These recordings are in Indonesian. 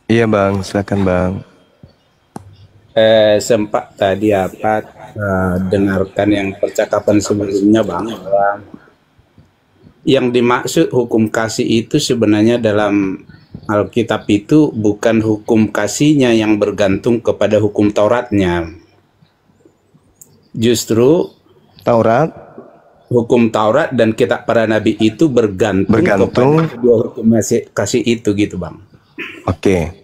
Iya Bang, silakan Bang. Sempat tadi dengarkan yang percakapan sebelumnya Bang, bahwa yang dimaksud hukum kasih itu sebenarnya dalam Alkitab itu bukan hukum kasihnya yang bergantung kepada hukum Tauratnya. Justru Taurat hukum Taurat dan kitab para nabi itu bergantung kepada bergantung. kedua hukum kasih itu gitu Bang. Oke,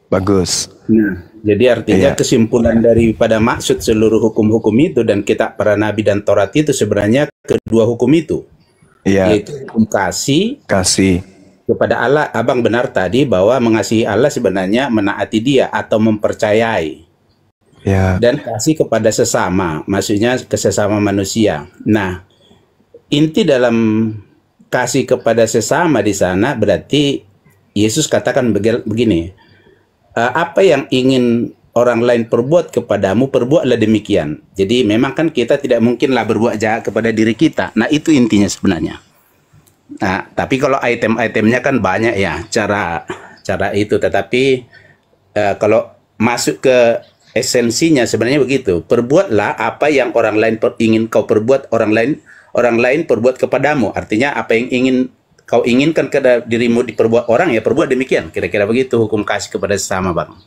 bagus. Nah, jadi artinya Iya, kesimpulan daripada maksud seluruh hukum-hukum itu dan kitab para nabi dan Taurat itu sebenarnya kedua hukum itu, iya, yaitu hukum kasih kasih. kepada Allah. Abang benar tadi bahwa mengasihi Allah sebenarnya menaati Dia atau mempercayai, Ya, dan kasih kepada sesama, maksudnya ke sesama manusia. Nah, inti dalam kasih kepada sesama di sana berarti Yesus katakan begini, apa yang ingin orang lain perbuat kepadamu, perbuatlah demikian. Jadi memang kan kita tidak mungkinlah berbuat jahat kepada diri kita. Nah, itu intinya sebenarnya. Nah, tapi kalau item-itemnya kan banyak ya cara cara itu. Tetapi kalau masuk ke esensinya sebenarnya begitu. Perbuatlah apa yang orang lain ingin kau perbuat, orang lain perbuat kepadamu. Artinya apa yang ingin kau inginkan ke dirimu diperbuat orang, ya perbuat demikian. Kira-kira begitu hukum kasih kepada sesama, Bang.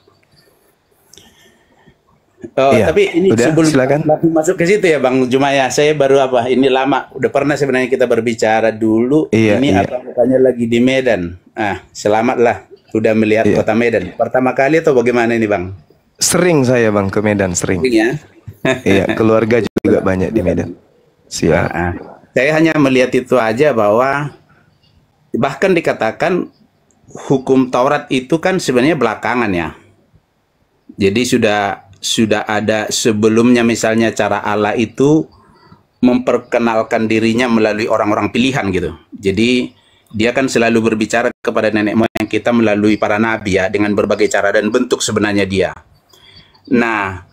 Oh, iya. tapi ini Udah, sebelum silakan. masuk ke situ ya Bang Jumaya, saya baru ini lama, udah pernah sebenarnya kita berbicara dulu, Iya, ini iya, abang katanya lagi di Medan. Selamatlah, udah melihat iya. kota Medan. Pertama kali atau bagaimana ini Bang? Sering saya Bang ke Medan, sering. Sering ya? Iya, keluarga juga banyak di Medan. Ah, Siap. ah. Saya hanya melihat itu aja bahwa bahkan dikatakan hukum Taurat itu kan sebenarnya belakangan ya. Jadi sudah ada sebelumnya, misalnya cara Allah itu memperkenalkan dirinya melalui orang-orang pilihan gitu. Jadi dia kan selalu berbicara kepada nenek moyang kita melalui para nabi ya, dengan berbagai cara dan bentuk sebenarnya dia. Nah,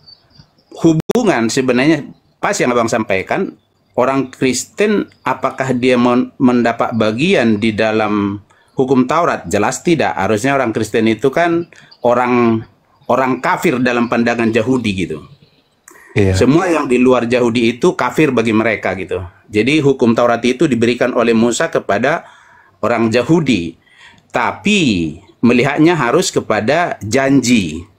hubungan sebenarnya pas yang Abang sampaikan, orang Kristen apakah dia mendapat bagian di dalam hukum Taurat? Jelas tidak. Harusnya orang Kristen itu kan orang orang kafir dalam pandangan Yahudi gitu. Iya, Semua yang di luar Yahudi itu kafir bagi mereka gitu. Jadi hukum Taurat itu diberikan oleh Musa kepada orang Yahudi. Tapi melihatnya harus kepada janji.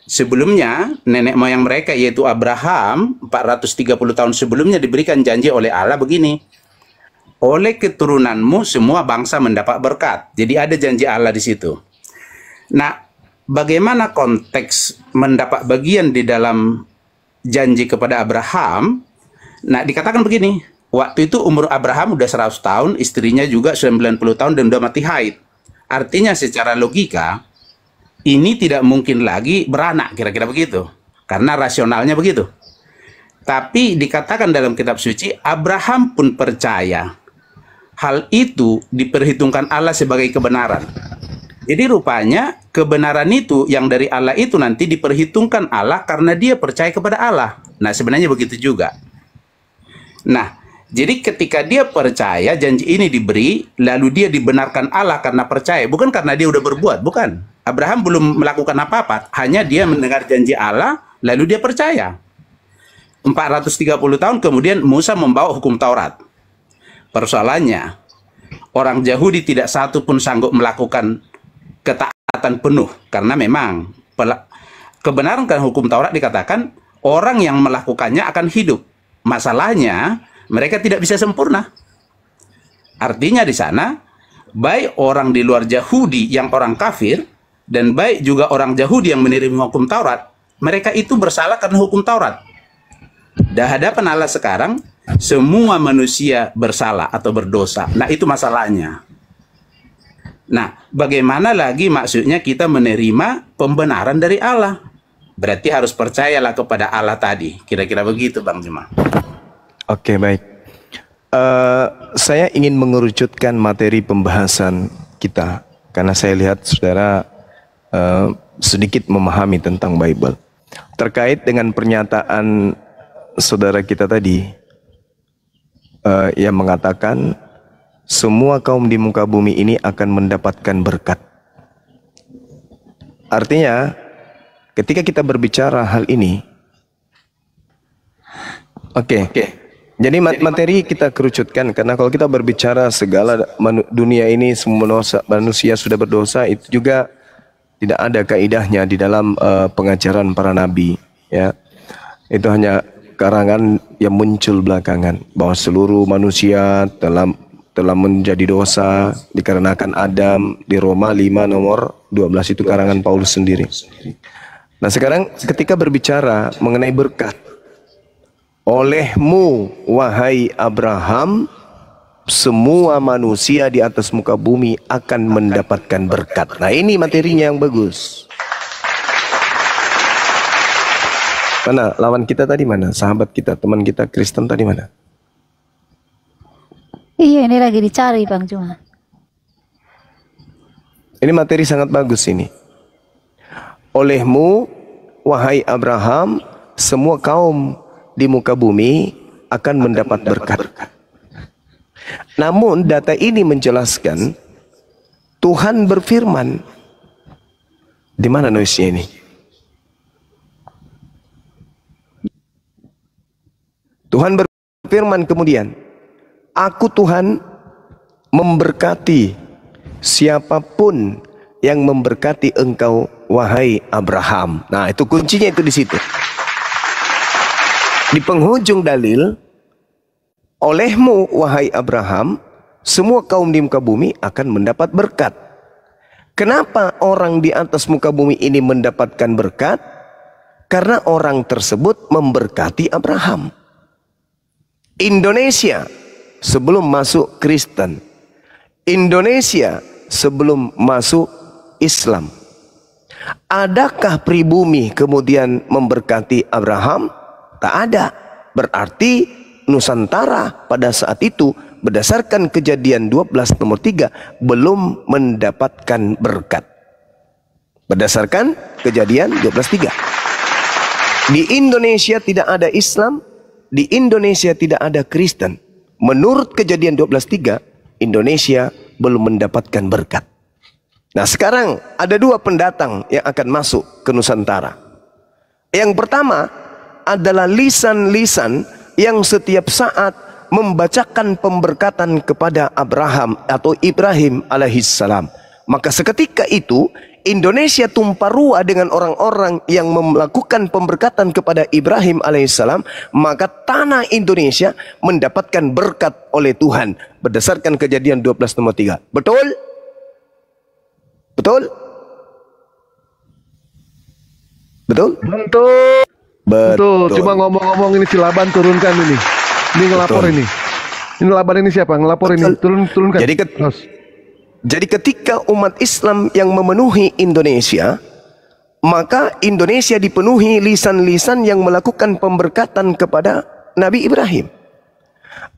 Sebelumnya nenek moyang mereka yaitu Abraham 430 tahun sebelumnya diberikan janji oleh Allah begini. Oleh keturunanmu semua bangsa mendapat berkat. Jadi ada janji Allah di situ. Nah, bagaimana konteks mendapat bagian di dalam janji kepada Abraham? Nah, dikatakan begini, waktu itu umur Abraham udah 100 tahun, istrinya juga 90 tahun dan udah mati haid. Artinya secara logika, ini tidak mungkin lagi beranak, kira-kira begitu. Karena rasionalnya begitu. Tapi dikatakan dalam kitab suci, Abraham pun percaya. Hal itu diperhitungkan Allah sebagai kebenaran. Jadi rupanya kebenaran itu yang dari Allah itu nanti diperhitungkan Allah karena dia percaya kepada Allah. Nah, sebenarnya begitu juga. Nah, jadi ketika dia percaya janji ini diberi, lalu dia dibenarkan Allah karena percaya, bukan karena dia udah berbuat, bukan. Abraham belum melakukan apa-apa, hanya dia mendengar janji Allah, lalu dia percaya. 430 tahun kemudian Musa membawa hukum Taurat. Persoalannya, orang Yahudi tidak satu pun sanggup melakukan ketaatan penuh, karena memang kebenaran kan hukum Taurat dikatakan orang yang melakukannya akan hidup. Masalahnya mereka tidak bisa sempurna. Artinya di sana baik orang di luar Yahudi yang orang kafir dan baik juga orang Yahudi yang menerima hukum Taurat, mereka itu bersalah karena hukum Taurat. Di hadapan Allah sekarang semua manusia bersalah atau berdosa. Nah, itu masalahnya. Nah, bagaimana lagi maksudnya kita menerima pembenaran dari Allah? Berarti harus percayalah kepada Allah tadi. Kira-kira begitu, Bang Juma. oke baik. Saya ingin mengerucutkan materi pembahasan kita karena saya lihat saudara sedikit memahami tentang Bible. Terkait dengan pernyataan saudara kita tadi yang mengatakan semua kaum di muka bumi ini akan mendapatkan berkat. Artinya ketika kita berbicara hal ini, oke. Jadi materi kita kerucutkan, karena kalau kita berbicara segala dunia ini semua manusia sudah berdosa, itu juga tidak ada kaidahnya di dalam pengajaran para nabi, ya. Itu hanya karangan yang muncul belakangan bahwa seluruh manusia telah menjadi dosa dikarenakan Adam, di Roma 5 nomor 12, itu karangan Paulus sendiri. Nah, sekarang ketika berbicara mengenai berkat, olehmu wahai Abraham semua manusia di atas muka bumi akan mendapatkan berkat. Nah, ini materinya yang bagus. Mana lawan kita tadi, mana sahabat kita, teman kita Kristen tadi mana? Iya, ini lagi dicari Bang Cuma. Ini materi sangat bagus ini. Olehmu wahai Abraham semua kaum di muka bumi akan mendapat berkat. Namun data ini menjelaskan Tuhan berfirman. Di mana noise-nya ini? Tuhan berfirman kemudian, aku Tuhan memberkati siapapun yang memberkati engkau wahai Abraham. Nah, itu kuncinya itu di situ. Di penghujung dalil, olehmu wahai Abraham semua kaum di muka bumi akan mendapat berkat. Kenapa orang di atas muka bumi ini mendapatkan berkat? Karena orang tersebut memberkati Abraham. Indonesia sebelum masuk Kristen, Indonesia sebelum masuk Islam, adakah pribumi kemudian memberkati Abraham? Tak ada. Berarti Nusantara pada saat itu berdasarkan Kejadian 12 nomor 3 belum mendapatkan berkat. Berdasarkan Kejadian 12:3. Di Indonesia tidak ada Islam, di Indonesia tidak ada Kristen. Menurut Kejadian 12:3, Indonesia belum mendapatkan berkat. Nah, sekarang ada dua pendatang yang akan masuk ke Nusantara. Yang pertama adalah lisan-lisan yang setiap saat membacakan pemberkatan kepada Abraham atau Ibrahim alaihissalam. Maka seketika itu Indonesia tumpah ruah dengan orang-orang yang melakukan pemberkatan kepada Ibrahim alaihissalam. Maka tanah Indonesia mendapatkan berkat oleh Tuhan berdasarkan Kejadian 12 nomor 3. Betul? Betul? Betul? Betul. Betul. Cuma ngomong-ngomong ini si Laban turunkan ini. Ini ngelapor Betul. ini. Ini Laban ini siapa? Ngelapor ini. Turunkan. Jadi ketika umat Islam yang memenuhi Indonesia, maka Indonesia dipenuhi lisan-lisan yang melakukan pemberkatan kepada Nabi Ibrahim.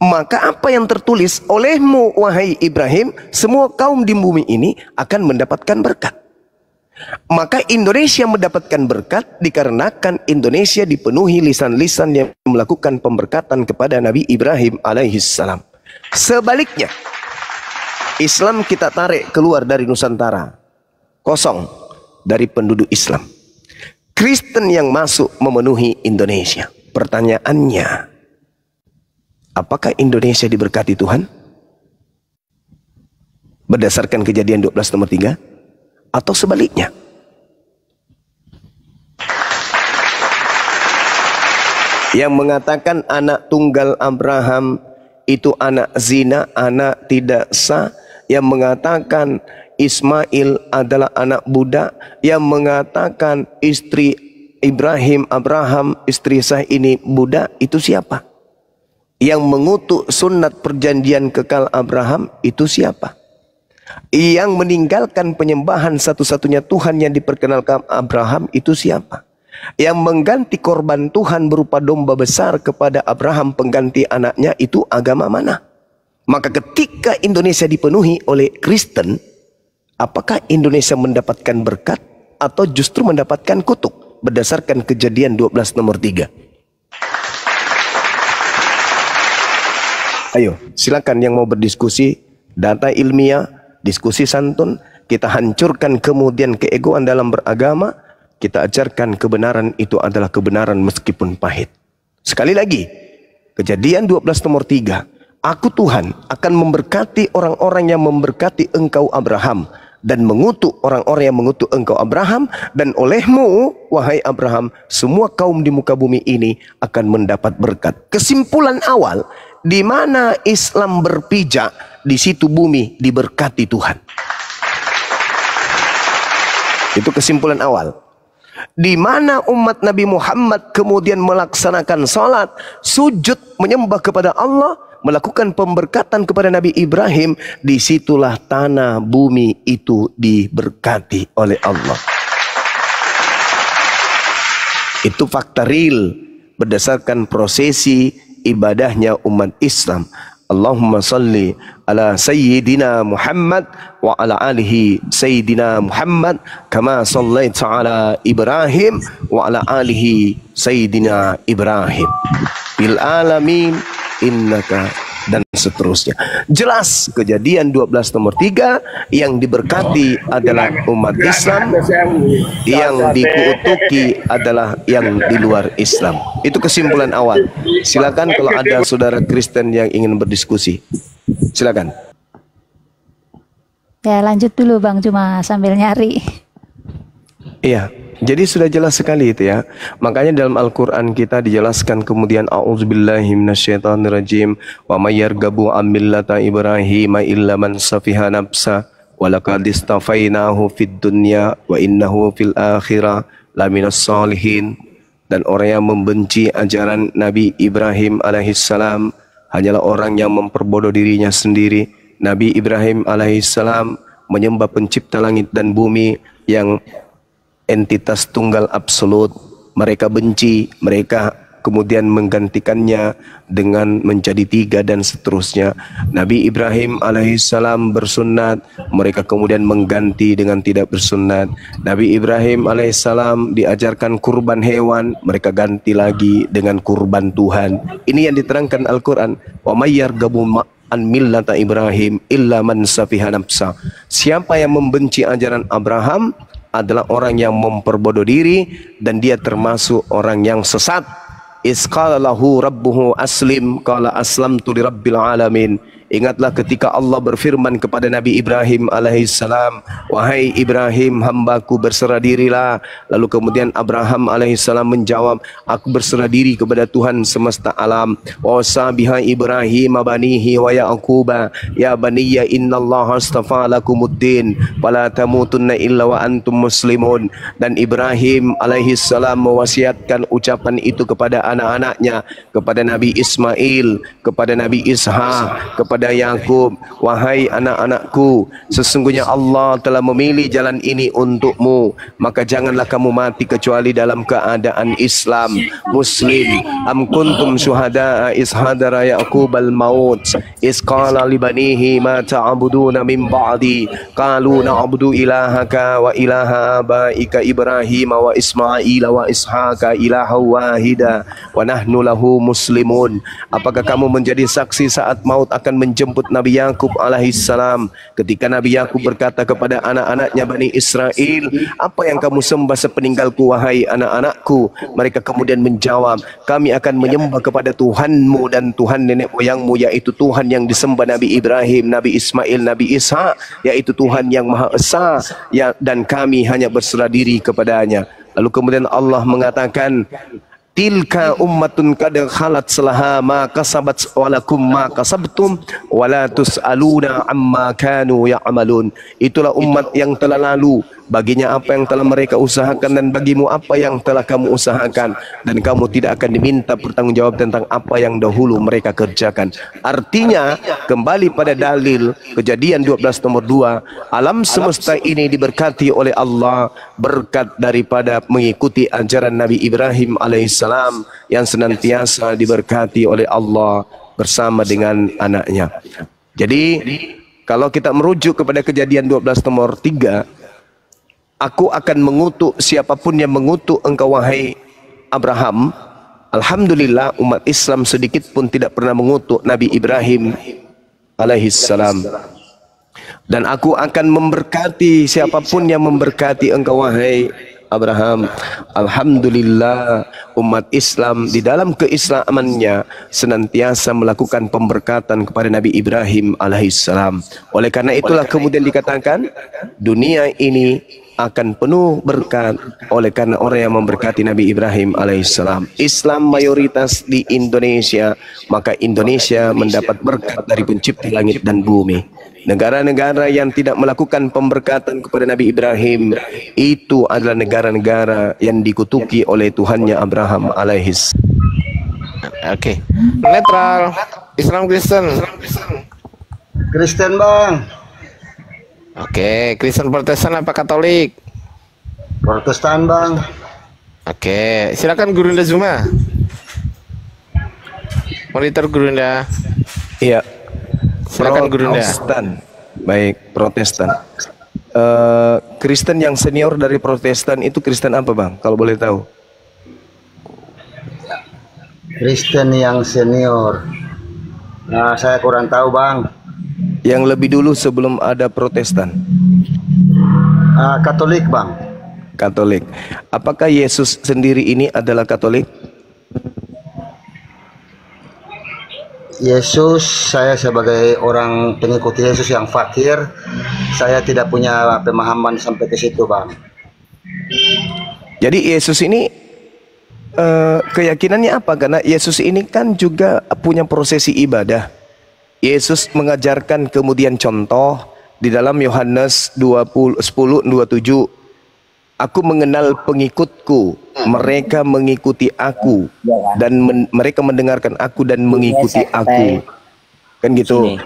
Maka apa yang tertulis, olehmu wahai Ibrahim semua kaum di bumi ini akan mendapatkan berkat. Maka Indonesia mendapatkan berkat dikarenakan Indonesia dipenuhi lisan-lisan yang melakukan pemberkatan kepada Nabi Ibrahim alaihissalam. Sebaliknya, Islam kita tarik keluar dari Nusantara, kosong dari penduduk Islam. Kristen yang masuk memenuhi Indonesia. Pertanyaannya, apakah Indonesia diberkati Tuhan? Berdasarkan Kejadian 12 nomor 3? Atau sebaliknya? Yang mengatakan anak tunggal Abraham itu anak zina, anak tidak sah. Yang mengatakan Ismail adalah anak budak. Yang mengatakan istri Abraham, istri sah ini budak, itu siapa? Yang mengutuk sunat perjanjian kekal Abraham, itu siapa? Yang meninggalkan penyembahan satu-satunya Tuhan yang diperkenalkan Abraham, itu siapa? Yang mengganti korban Tuhan berupa domba besar kepada Abraham pengganti anaknya, itu agama mana? Maka ketika Indonesia dipenuhi oleh Kristen, apakah Indonesia mendapatkan berkat atau justru mendapatkan kutuk? Berdasarkan Kejadian 12 nomor 3. Ayo, silakan yang mau berdiskusi, data ilmiah, diskusi santun. kita hancurkan kemudian keegoan dalam beragama, kita ajarkan kebenaran itu adalah kebenaran meskipun pahit. Sekali lagi, Kejadian 12 nomor 3. Aku Tuhan akan memberkati orang-orang yang memberkati engkau Abraham, dan mengutuk orang-orang yang mengutuk engkau Abraham, dan olehmu wahai Abraham semua kaum di muka bumi ini akan mendapat berkat. Kesimpulan awal, di mana Islam berpijak, di situ bumi diberkati Tuhan. Itu kesimpulan awal. Di mana umat Nabi Muhammad kemudian melaksanakan salat, sujud, menyembah kepada Allah, melakukan pemberkatan kepada Nabi Ibrahim, disitulah tanah bumi itu diberkati oleh Allah. Itu fakta real berdasarkan prosesi ibadahnya umat Islam. Allahumma salli ala Sayyidina Muhammad wa ala alihi Sayyidina Muhammad kama sallaita ala Ibrahim wa ala alihi Sayyidina Ibrahim bil alamin innaka, dan seterusnya. Jelas Kejadian 12 nomor 3, yang diberkati adalah umat Islam, yang dikutuki adalah yang di luar Islam. Itu kesimpulan awal. Silakan kalau ada saudara Kristen yang ingin berdiskusi. Silakan. Ya lanjut dulu Bang, cuma sambil nyari. Iya, jadi sudah jelas sekali itu ya. Makanya dalam Al-Quran kita dijelaskan kemudian a'udzubillahi minasyaitonirrajim wa may yarghabu an millata Ibrahim illa man safiha nafsa wa laqad istafainahu fid dunya wa innahu fil akhirah laminas salihin. Dan orang yang membenci ajaran Nabi Ibrahim alaihissalam hanyalah orang yang memperbodoh dirinya sendiri. Nabi Ibrahim alaihissalam menyembah pencipta langit dan bumi yang entitas tunggal absolut. Mereka benci, mereka kemudian menggantikannya dengan menjadi 3 dan seterusnya. Nabi Ibrahim alaihissalam bersunat, mereka kemudian mengganti dengan tidak bersunat. Nabi Ibrahim alaihissalam diajarkan kurban hewan, mereka ganti lagi dengan kurban Tuhan. Ini yang diterangkan Al-Quran. Wa may yarghabu an millata Ibrahim illa man safiha nafsa. Siapa yang membenci ajaran Abraham adalah orang yang memperbodoh diri, dan dia termasuk orang yang sesat. Isqala lahu rabbuhu aslim qala aslamtu lirabbil alamin. Ingatlah ketika Allah berfirman kepada Nabi Ibrahim alaihissalam, wahai Ibrahim, hambaku berserah dirilah. Lalu kemudian Abraham alaihissalam menjawab, aku berserah diri kepada Tuhan semesta alam. Wa sabiha Ibrahim banihi wa yaquba ya baniya innallaha astafa lakumuddin fala tamutunna illa wa antum muslimun. Dan Ibrahim alaihissalam mewasiatkan ucapan itu kepada anak-anaknya, kepada Nabi Ismail, kepada Nabi Ishak, kepada Yakub, wahai anak-anakku, sesungguhnya Allah telah memilih jalan ini untukmu, maka janganlah kamu mati kecuali dalam keadaan Islam, Muslim. Am kuntum syuhada'a is hadara Yaqub al-maut is qala li banihi ma ta'buduna min ba'di qalu na'budu ilahaka wa ilaha abaika Ibrahim wa Ismail wa Ishaqa ilaha wahida wa nahnu lahu muslimun. Apakah kamu menjadi saksi saat maut akan menjemput Nabi Yakub alaihissalam, ketika Nabi Yakub berkata kepada anak-anaknya Bani Israel, apa yang kamu sembah sepeninggalku wahai anak-anakku? Mereka kemudian menjawab, kami akan menyembah kepada Tuhanmu dan Tuhan nenek moyangmu, yaitu Tuhan yang disembah Nabi Ibrahim, Nabi Ismail, Nabi Ishak, yaitu Tuhan yang Maha Esa, ya, dan kami hanya berserah diri kepadanya. Lalu kemudian Allah mengatakan, tilka ummatun qad khalat salaha ma kasabat walakum ma kasabtum wala tusaluna amma kanu ya'malun. Itulah umat yang telah lalu, baginya apa yang telah mereka usahakan, dan bagimu apa yang telah kamu usahakan, dan kamu tidak akan diminta bertanggungjawab tentang apa yang dahulu mereka kerjakan. Artinya kembali pada dalil Kejadian 12 nomor 2, alam semesta ini diberkati oleh Allah berkat daripada mengikuti ajaran Nabi Ibrahim alaihissalam yang senantiasa diberkati oleh Allah bersama dengan anaknya. Jadi kalau kita merujuk kepada Kejadian 12 nomor 3, aku akan mengutuk siapapun yang mengutuk engkau wahai Abraham. Alhamdulillah umat Islam sedikit pun tidak pernah mengutuk Nabi Ibrahim alaihissalam. Dan aku akan memberkati siapapun yang memberkati engkau wahai Abraham. Alhamdulillah, umat Islam di dalam keislamannya senantiasa melakukan pemberkatan kepada Nabi Ibrahim alaihissalam. Oleh karena itulah kemudian dikatakan dunia ini akan penuh berkat oleh karena orang yang memberkati Nabi Ibrahim alaihissalam. Islam mayoritas di Indonesia, maka Indonesia mendapat berkat dari pencipta langit dan bumi. Negara-negara yang tidak melakukan pemberkatan kepada Nabi Ibrahim itu adalah negara-negara yang dikutuki oleh Tuhannya Abraham alaihis. Oke. Netral. Islam Kristen. Kristen bang. Oke. Kristen Protestan apa Katolik? Protestan bang. Oke. Silakan Gurunda Zuma. Monitor Gurunda. Iya. Silakan Gurunda. Protestan. Baik, Protestan. Kristen yang senior dari Protestan itu Kristen apa bang? Kalau boleh tahu. Kristen yang senior. Nah, saya kurang tahu bang. Yang lebih dulu sebelum ada Protestan. Katolik bang. Katolik. Apakah Yesus sendiri ini adalah Katolik? Yesus, saya sebagai orang pengikut Yesus yang fakir, saya tidak punya pemahaman sampai ke situ bang. Jadi Yesus ini keyakinannya apa? Karena Yesus ini kan juga punya prosesi ibadah. Yesus mengajarkan kemudian contoh di dalam Yohanes 10:27. Aku mengenal pengikutku, mereka mengikuti aku, dan mereka mendengarkan aku dan mengikuti aku. Kan gitu.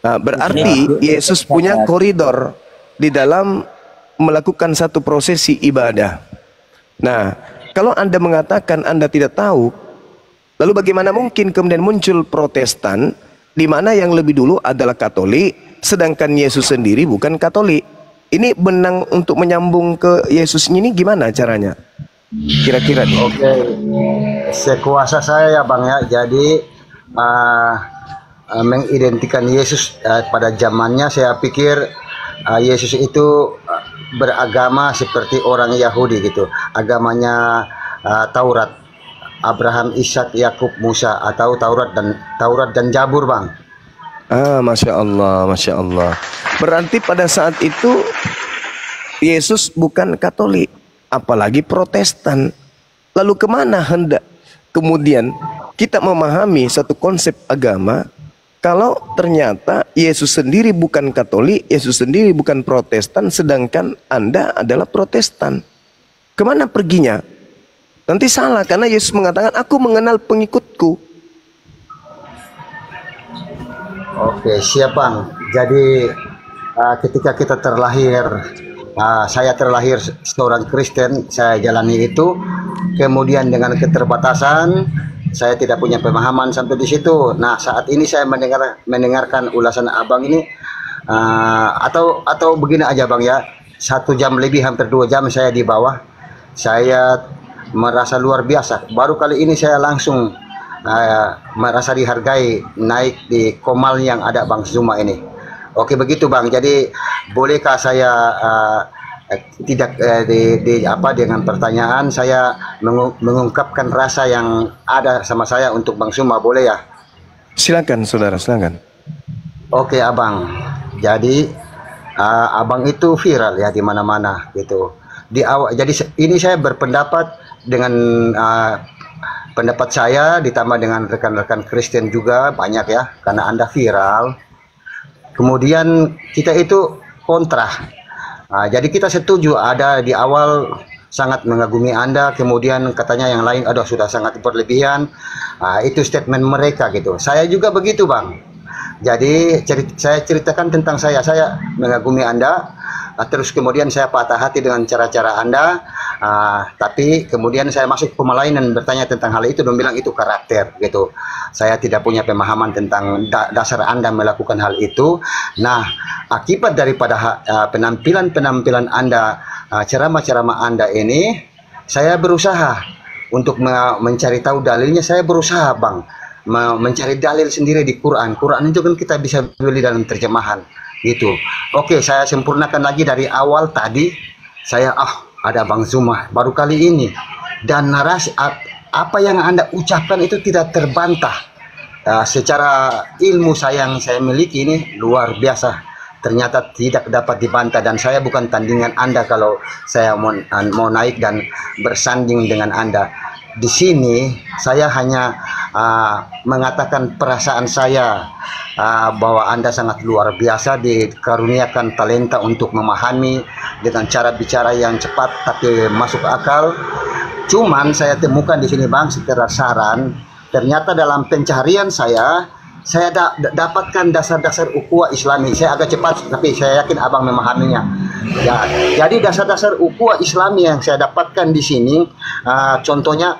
Nah, berarti Yesus punya koridor di dalam melakukan satu prosesi ibadah. Nah, kalau Anda mengatakan Anda tidak tahu, lalu bagaimana mungkin kemudian muncul Protestan, di mana yang lebih dulu adalah Katolik, sedangkan Yesus sendiri bukan Katolik? Ini benang untuk menyambung ke Yesus ini gimana caranya? Kira-kira nih. Oke, sekuasa saya ya bang ya. Jadi mengidentikan Yesus pada zamannya, saya pikir Yesus itu beragama seperti orang Yahudi gitu. Agamanya Taurat, Abraham, Ishak, Yakub, Musa, atau Taurat dan Zabur bang. Masya Allah, Masya Allah. Berarti pada saat itu Yesus bukan Katolik, apalagi Protestan. Lalu kemana hendak kemudian kita memahami satu konsep agama kalau ternyata Yesus sendiri bukan Katolik, Yesus sendiri bukan Protestan, sedangkan Anda adalah Protestan? Kemana perginya? Nanti salah karena Yesus mengatakan aku mengenal pengikutku. Oke, siap bang. Jadi ketika kita terlahir, saya terlahir seorang Kristen, saya jalani itu. Kemudian dengan keterbatasan, saya tidak punya pemahaman sampai di situ. Nah, saat ini saya mendengarkan ulasan abang ini, atau begini aja bang ya, 1 jam lebih, hampir 2 jam saya di bawah. Saya merasa luar biasa. Baru kali ini saya langsung merasa dihargai naik di Komal yang ada Bang Zuma ini. Oke begitu Bang. Jadi bolehkah saya tidak dengan pertanyaan saya mengungkapkan rasa yang ada sama saya untuk Bang Zuma, boleh ya? Silakan saudara, silakan. Oke Abang. Jadi Abang itu viral ya di mana-mana gitu. Jadi ini saya berpendapat dengan pendapat saya ditambah dengan rekan-rekan Kristen juga banyak ya, karena Anda viral. Kemudian kita itu kontra. Jadi kita setuju, ada di awal sangat mengagumi Anda, kemudian katanya yang lain aduh sudah sangat berlebihan. Itu statement mereka gitu. Saya juga begitu Bang. Jadi saya ceritakan tentang saya mengagumi Anda, terus kemudian saya patah hati dengan cara-cara Anda. Tapi kemudian saya masuk ke rumah lain dan bertanya tentang hal itu dan bilang itu karakter gitu. Saya tidak punya pemahaman tentang dasar Anda melakukan hal itu. Nah, akibat daripada penampilan Anda, ceramah-ceramah Anda ini, saya berusaha untuk mencari tahu dalilnya. Saya berusaha Bang mencari dalil sendiri di Quran. Quran itu kan kita bisa beli dalam terjemahan. gitu. Oke, saya sempurnakan lagi dari awal tadi. Saya ada Bang Zuma baru kali ini, dan narasi apa yang Anda ucapkan itu tidak terbantah. Secara ilmu yang saya miliki ini luar biasa, ternyata tidak dapat dibantah, dan saya bukan tandingan Anda kalau saya mau naik dan bersanding dengan Anda. Di sini saya hanya mengatakan perasaan saya, bahwa Anda sangat luar biasa, dikaruniakan talenta untuk memahami dengan cara bicara yang cepat tapi masuk akal. Cuman saya temukan di sini Bang, sekedar saran, ternyata dalam pencarian saya dapatkan dasar-dasar ukhuwah Islami. Saya agak cepat tapi saya yakin Abang memahaminya. Ya, jadi dasar-dasar ukhuwah Islami yang saya dapatkan di sini, contohnya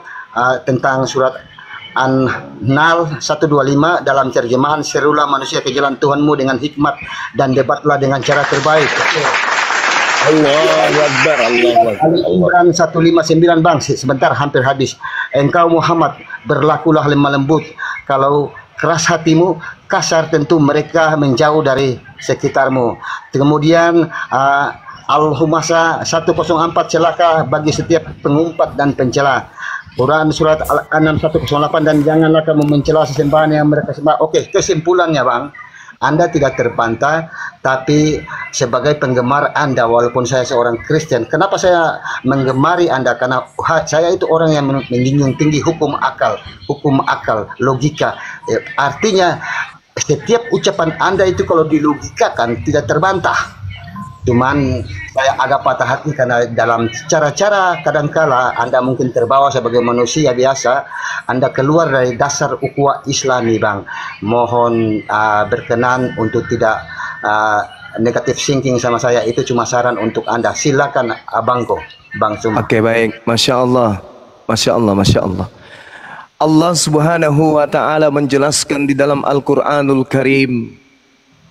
tentang surat An-Nahl 125 dalam terjemahan, serulah manusia ke jalan Tuhanmu dengan hikmat dan debatlah dengan cara terbaik. Allahu Akbar, Allahu Akbar. Ali Imran 159 Bang, sebentar hampir habis. Engkau Muhammad berlakulah lemah lembut, kalau keras hatimu kasar tentu mereka menjauh dari sekitarmu. Kemudian Al-Humasa 104 celaka bagi setiap pengumpat dan pencela. Quran surat Al-An'am 108, dan janganlah kamu mencela sesembahan yang mereka sembah. Oke, kesimpulannya Bang, Anda tidak terbantah, tapi sebagai penggemar Anda, walaupun saya seorang Kristen, kenapa saya menggemari Anda? Karena saya itu orang yang menjunjung tinggi hukum akal, logika. Artinya setiap ucapan Anda itu kalau dilogikakan tidak terbantah. Cuman saya agak patah hati karena dalam cara-cara kadangkala Anda mungkin terbawa sebagai manusia biasa, Anda keluar dari dasar ukhuwah Islami Bang. Mohon berkenan untuk tidak negatif thinking sama saya, itu cuma saran untuk Anda. Silakan Abangko, Bang Zuma. Oke, baik. Masya Allah. Masya Allah, Masya Allah. Allah Subhanahu wa ta'ala menjelaskan di dalam Al-Quranul Karim,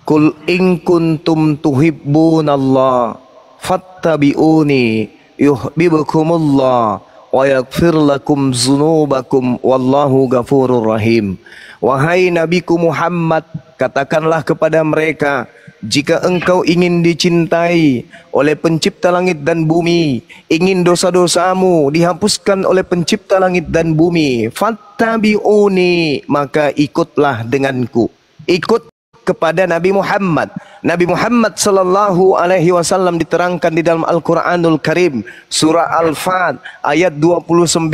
Qul in kuntum tuhibbunallah fattabi'uni yuhibbukumullah wa yaghfir lakum dzunubakum wallahu ghafurur rahim. Wahai Nabiku Muhammad, katakanlah kepada mereka, jika engkau ingin dicintai oleh pencipta langit dan bumi, ingin dosa-dosamu dihapuskan oleh pencipta langit dan bumi, fattabi'uni, maka ikutlah denganku. Ikut kepada Nabi Muhammad. Nabi Muhammad sallallahu alaihi wasallam diterangkan di dalam Al-Qur'anul Karim, surah Al-Fat ayat 29.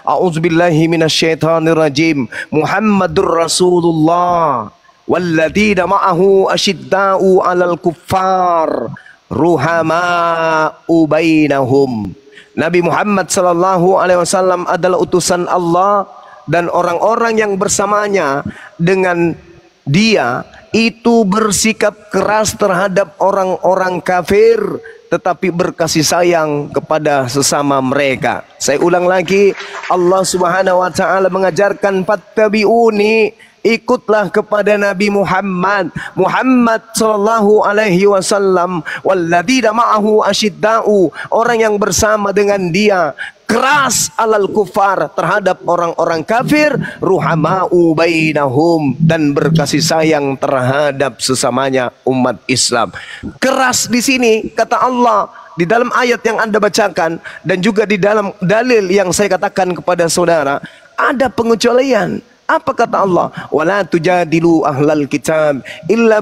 A'udzubillahi minasyaitonir rajim. Muhammadur Rasulullah walladzina ma'ahu asyidda'u 'alal kuffar ruhama'u bainahum. Nabi Muhammad sallallahu alaihi wasallam adalah utusan Allah, dan orang-orang yang bersamanya dengan dia itu bersikap keras terhadap orang-orang kafir, tetapi berkasih sayang kepada sesama mereka. Saya ulang lagi, Allah Subhanahu wa ta'ala mengajarkan fattabi'uni, ikutlah kepada Nabi Muhammad. Muhammad sallallahu alaihi wasallam walladzina ma'ahu asyidda'u, orang yang bersama dengan dia keras alal kufar, terhadap orang-orang kafir, ruhama'u bainahum, dan berkasih sayang terhadap sesamanya umat Islam. Keras di sini kata Allah di dalam ayat yang Anda bacakan, dan juga di dalam dalil yang saya katakan kepada saudara, ada pengecualian. Apa kata Allah? Wala tujadilu ahlal kitab illa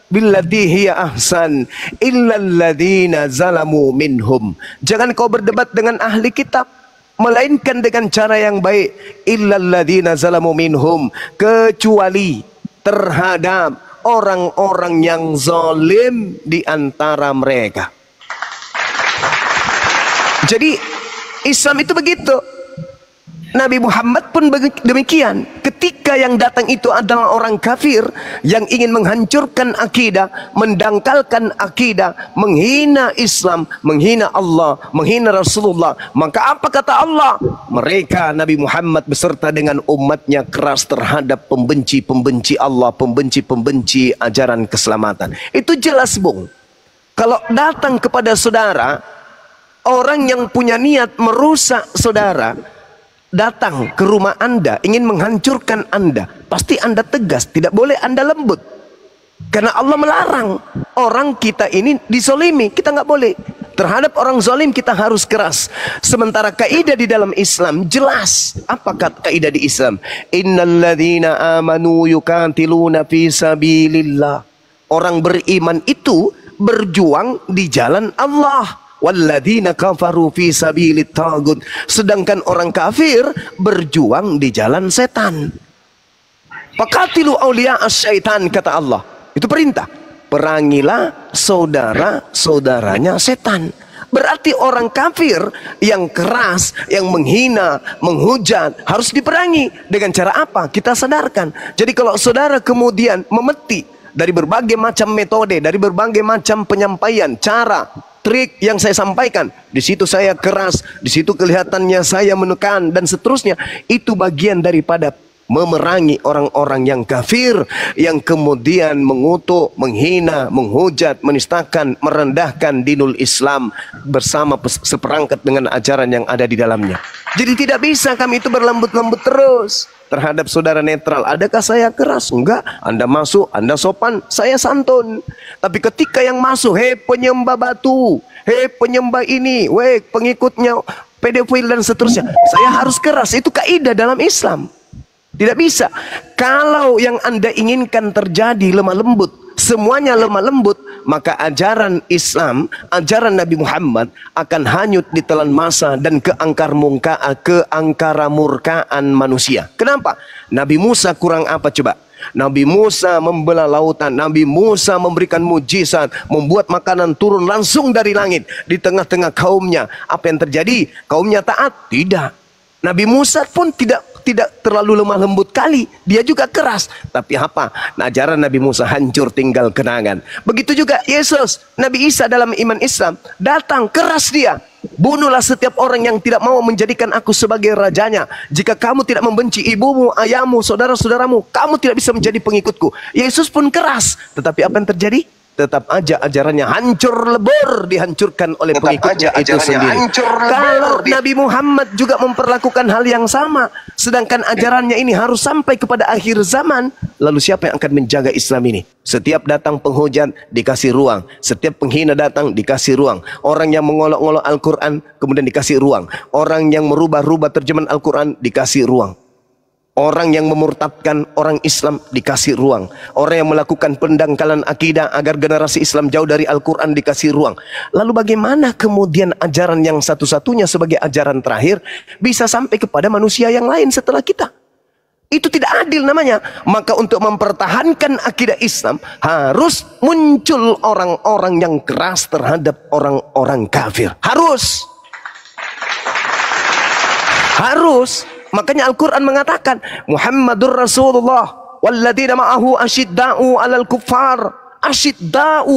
billati hiya ahsan illal ladzina zalamu minhum. Jangan kau berdebat dengan ahli kitab melainkan dengan cara yang baik, illal ladzina zalamu minhum, kecuali terhadap orang-orang yang zalim di antara mereka. Jadi Islam itu begitu. Nabi Muhammad pun demikian. Ketika yang datang itu adalah orang kafir yang ingin menghancurkan akidah, mendangkalkan akidah, menghina Islam, menghina Allah, menghina Rasulullah, maka apa kata Allah? Mereka, Nabi Muhammad beserta dengan umatnya, keras terhadap pembenci-pembenci Allah, pembenci-pembenci ajaran keselamatan. Itu jelas, Bung. Kalau datang kepada saudara orang yang punya niat merusak saudara, datang ke rumah Anda ingin menghancurkan Anda, pasti Anda tegas, tidak boleh Anda lembut. Karena Allah melarang orang kita ini dizolimi, kita nggak boleh. Terhadap orang zalim kita harus keras. Sementara kaidah di dalam Islam jelas. Apa kaidah di Islam? Innalladzina amanu yuqatiluna fi sabilillah. Orang beriman itu berjuang di jalan Allah. Walladzina kafaru fi sabilit tagut. Sedangkan orang kafir berjuang di jalan setan. Faqatilu awliya as-syaitan, kata Allah. Itu perintah. Perangilah saudara-saudaranya setan. Berarti orang kafir yang keras, yang menghina, menghujat harus diperangi. Dengan cara apa? Kita sadarkan. Jadi kalau saudara kemudian memetik dari berbagai macam metode, dari berbagai macam penyampaian, cara, trik yang saya sampaikan, di situ saya keras, di situ kelihatannya saya menekan dan seterusnya, itu bagian daripada memerangi orang-orang yang kafir, yang kemudian mengutuk, menghina, menghujat, menistakan, merendahkan dinul Islam bersama seperangkat dengan ajaran yang ada di dalamnya. Jadi tidak bisa kami itu berlembut-lembut terus terhadap saudara netral. Adakah saya keras? Enggak. Anda masuk, Anda sopan, saya santun. Tapi ketika yang masuk, hei penyembah batu, hei penyembah ini, weh pengikutnya pedofil dan seterusnya, saya harus keras. Itu kaidah dalam Islam. Tidak bisa. Kalau yang Anda inginkan terjadi lemah lembut, semuanya lemah lembut, maka ajaran Islam, ajaran Nabi Muhammad akan hanyut di telan masa dan keangkara murkaan manusia. Kenapa? Nabi Musa kurang apa coba? Nabi Musa membelah lautan, Nabi Musa memberikan mujizat, membuat makanan turun langsung dari langit di tengah-tengah kaumnya. Apa yang terjadi? Kaumnya taat? Tidak. Nabi Musa pun tidak terlalu lemah lembut kali, dia juga keras. Tapi apa? Ajaran Nabi Musa hancur tinggal kenangan. Begitu juga Yesus, Nabi Isa dalam iman Islam, datang keras dia. Bunuhlah setiap orang yang tidak mau menjadikan aku sebagai rajanya. Jika kamu tidak membenci ibumu, ayahmu, saudara-saudaramu, kamu tidak bisa menjadi pengikutku. Yesus pun keras. Tetapi apa yang terjadi? Tetap aja ajarannya hancur lebur, dihancurkan oleh pengikutnya itu sendiri. Kalau Nabi Muhammad juga memperlakukan hal yang sama, sedangkan ajarannya ini harus sampai kepada akhir zaman, lalu siapa yang akan menjaga Islam ini? Setiap datang penghujat dikasih ruang, setiap penghina datang dikasih ruang. Orang yang mengolok-olok Al-Quran kemudian dikasih ruang. Orang yang merubah-rubah terjemahan Al-Quran dikasih ruang. Orang yang memurtadkan orang Islam dikasih ruang. Orang yang melakukan pendangkalan akidah agar generasi Islam jauh dari Al-Quran dikasih ruang. Lalu bagaimana kemudian ajaran yang satu-satunya sebagai ajaran terakhir bisa sampai kepada manusia yang lain setelah kita? Itu tidak adil namanya. Maka untuk mempertahankan akidah Islam harus muncul orang-orang yang keras terhadap orang-orang kafir. Harus. Makanya Al-Quran mengatakan Muhammadur Rasulullah walladzina ma'ahu asyidda'u 'alal kuffar. Asyidda'u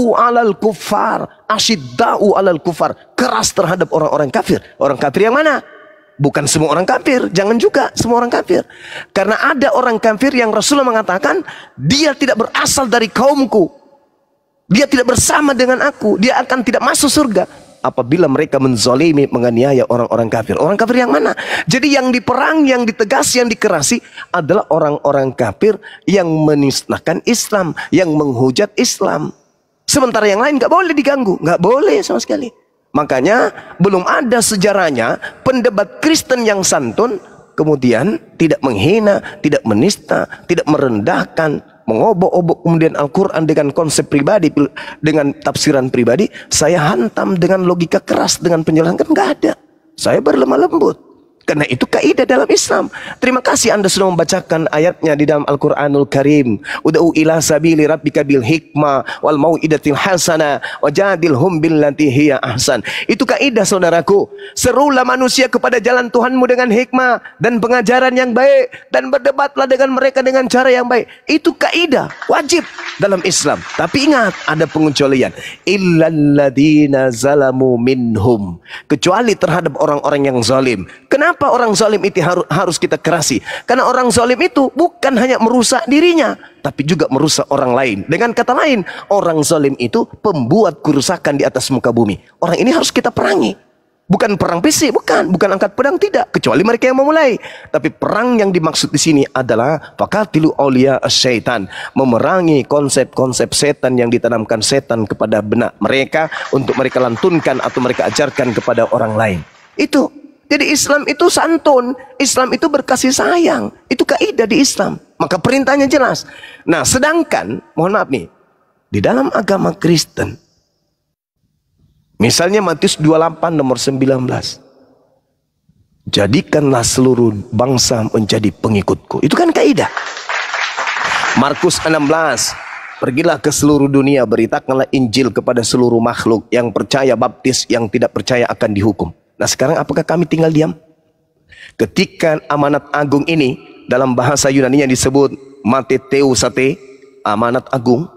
'alal kuffar. Keras terhadap orang-orang kafir. Orang kafir yang mana? Bukan semua orang kafir. Jangan juga semua orang kafir. Karena ada orang kafir yang Rasulullah mengatakan dia tidak berasal dari kaumku, dia tidak bersama dengan aku, dia akan tidak masuk surga apabila mereka menzalimi, menganiaya orang-orang kafir. Orang kafir yang mana? Jadi yang diperang, yang ditegasi, yang dikerasi adalah orang-orang kafir yang menistakan Islam, yang menghujat Islam. Sementara yang lain nggak boleh diganggu, nggak boleh sama sekali. Makanya belum ada sejarahnya pendebat Kristen yang santun kemudian tidak menghina, tidak menista, tidak merendahkan, mengobok-obok kemudian Al-Quran dengan konsep pribadi, dengan tafsiran pribadi. Saya hantam dengan logika keras, dengan penjelasan, kan nggak ada. Saya berlemah lembut. Karena itu kaidah dalam Islam. Terima kasih Anda sudah membacakan ayatnya di dalam Al-Quranul Karim. Ud'u ila sabili rabbika bil hikmah wal mau'idatil hasanah wajadilhum billati hiya ahsan. Itu kaidah saudaraku. Serulah manusia kepada jalan Tuhanmu dengan hikmah dan pengajaran yang baik, dan berdebatlah dengan mereka dengan cara yang baik. Itu kaidah wajib dalam Islam. Tapi ingat, ada pengecualian. Illalladzina zalamu minhum. Kecuali terhadap orang-orang yang zalim. Kenapa orang zalim itu harus kita kerasi? Karena orang zalim itu bukan hanya merusak dirinya, tapi juga merusak orang lain. Dengan kata lain, orang zalim itu pembuat kerusakan di atas muka bumi. Orang ini harus kita perangi. Bukan perang fisik, bukan angkat pedang, tidak, kecuali mereka yang memulai. Tapi perang yang dimaksud di sini adalah faqatilu auliya asyaitan, memerangi konsep-konsep setan yang ditanamkan setan kepada benak mereka untuk mereka lantunkan atau mereka ajarkan kepada orang lain. Itu. Jadi Islam itu santun, Islam itu berkasih sayang. Itu kaidah di Islam. Maka perintahnya jelas. Nah, sedangkan mohon maaf nih, di dalam agama Kristen, misalnya Matius 28 nomor 19. Jadikanlah seluruh bangsa menjadi pengikutku. Itu kan kaidah. Markus 16. Pergilah ke seluruh dunia, beritakanlah Injil kepada seluruh makhluk. Yang percaya baptis, yang tidak percaya akan dihukum. Nah sekarang apakah kami tinggal diam? Ketika amanat agung ini, dalam bahasa Yunani-nya disebut Matheteusate, amanat agung,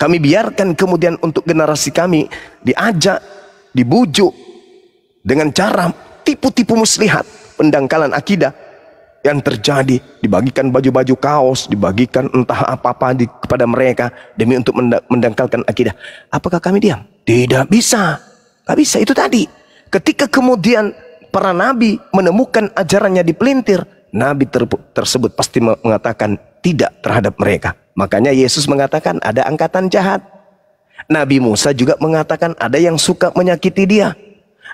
kami biarkan kemudian untuk generasi kami diajak, dibujuk dengan cara tipu-tipu muslihat, pendangkalan akidah yang terjadi, dibagikan baju-baju kaos, dibagikan entah apa-apa kepada mereka demi untuk mendangkalkan akidah. Apakah kami diam? Tidak bisa. Tidak bisa, itu tadi. Ketika kemudian para nabi menemukan ajarannya dipelintir, nabi tersebut pasti mengatakan tidak terhadap mereka. Makanya Yesus mengatakan ada angkatan jahat. Nabi Musa juga mengatakan ada yang suka menyakiti dia.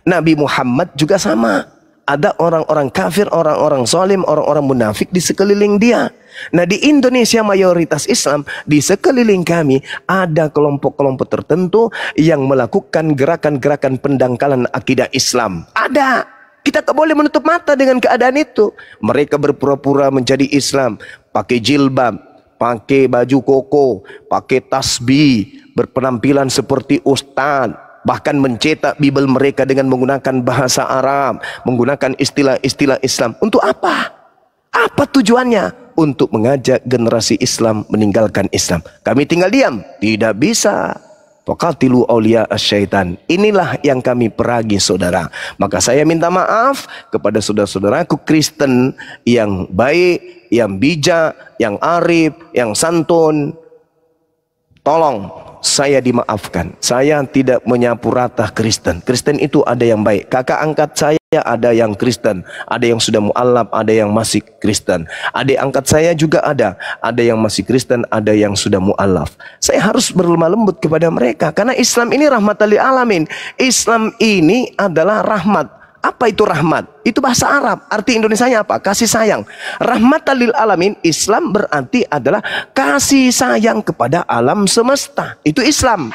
Nabi Muhammad juga sama. Ada orang-orang kafir, orang-orang zalim, orang-orang munafik di sekeliling dia. Nah di Indonesia mayoritas Islam, di sekeliling kami ada kelompok-kelompok tertentu yang melakukan gerakan-gerakan pendangkalan akidah Islam. Ada. Kita tak boleh menutup mata dengan keadaan itu. Mereka berpura-pura menjadi Islam, pakai jilbab, pakai baju koko, pakai tasbih, berpenampilan seperti ustaz, bahkan mencetak Bible mereka dengan menggunakan bahasa Arab, menggunakan istilah-istilah Islam. Untuk apa? Apa tujuannya? Untuk mengajak generasi Islam meninggalkan Islam. Kami tinggal diam? Tidak bisa. Faqatilu auliya asyaitan. Inilah yang kami peragi, saudara. Maka saya minta maaf kepada saudara-saudaraku Kristen yang baik, yang bijak, yang arif, yang santun. Tolong saya dimaafkan. Saya tidak menyapu rata Kristen. Kristen itu ada yang baik. Kakak angkat saya ada yang Kristen, ada yang sudah mu'alaf, ada yang masih Kristen. Adik angkat saya juga ada yang masih Kristen, ada yang sudah mu'alaf. Saya harus berlemah lembut kepada mereka karena Islam ini rahmatan lil alamin. Islam ini adalah rahmat. Apa itu rahmat? Itu bahasa Arab. Arti Indonesianya apa? Kasih sayang. Rahmatan lil alamin, Islam berarti adalah kasih sayang kepada alam semesta. Itu Islam.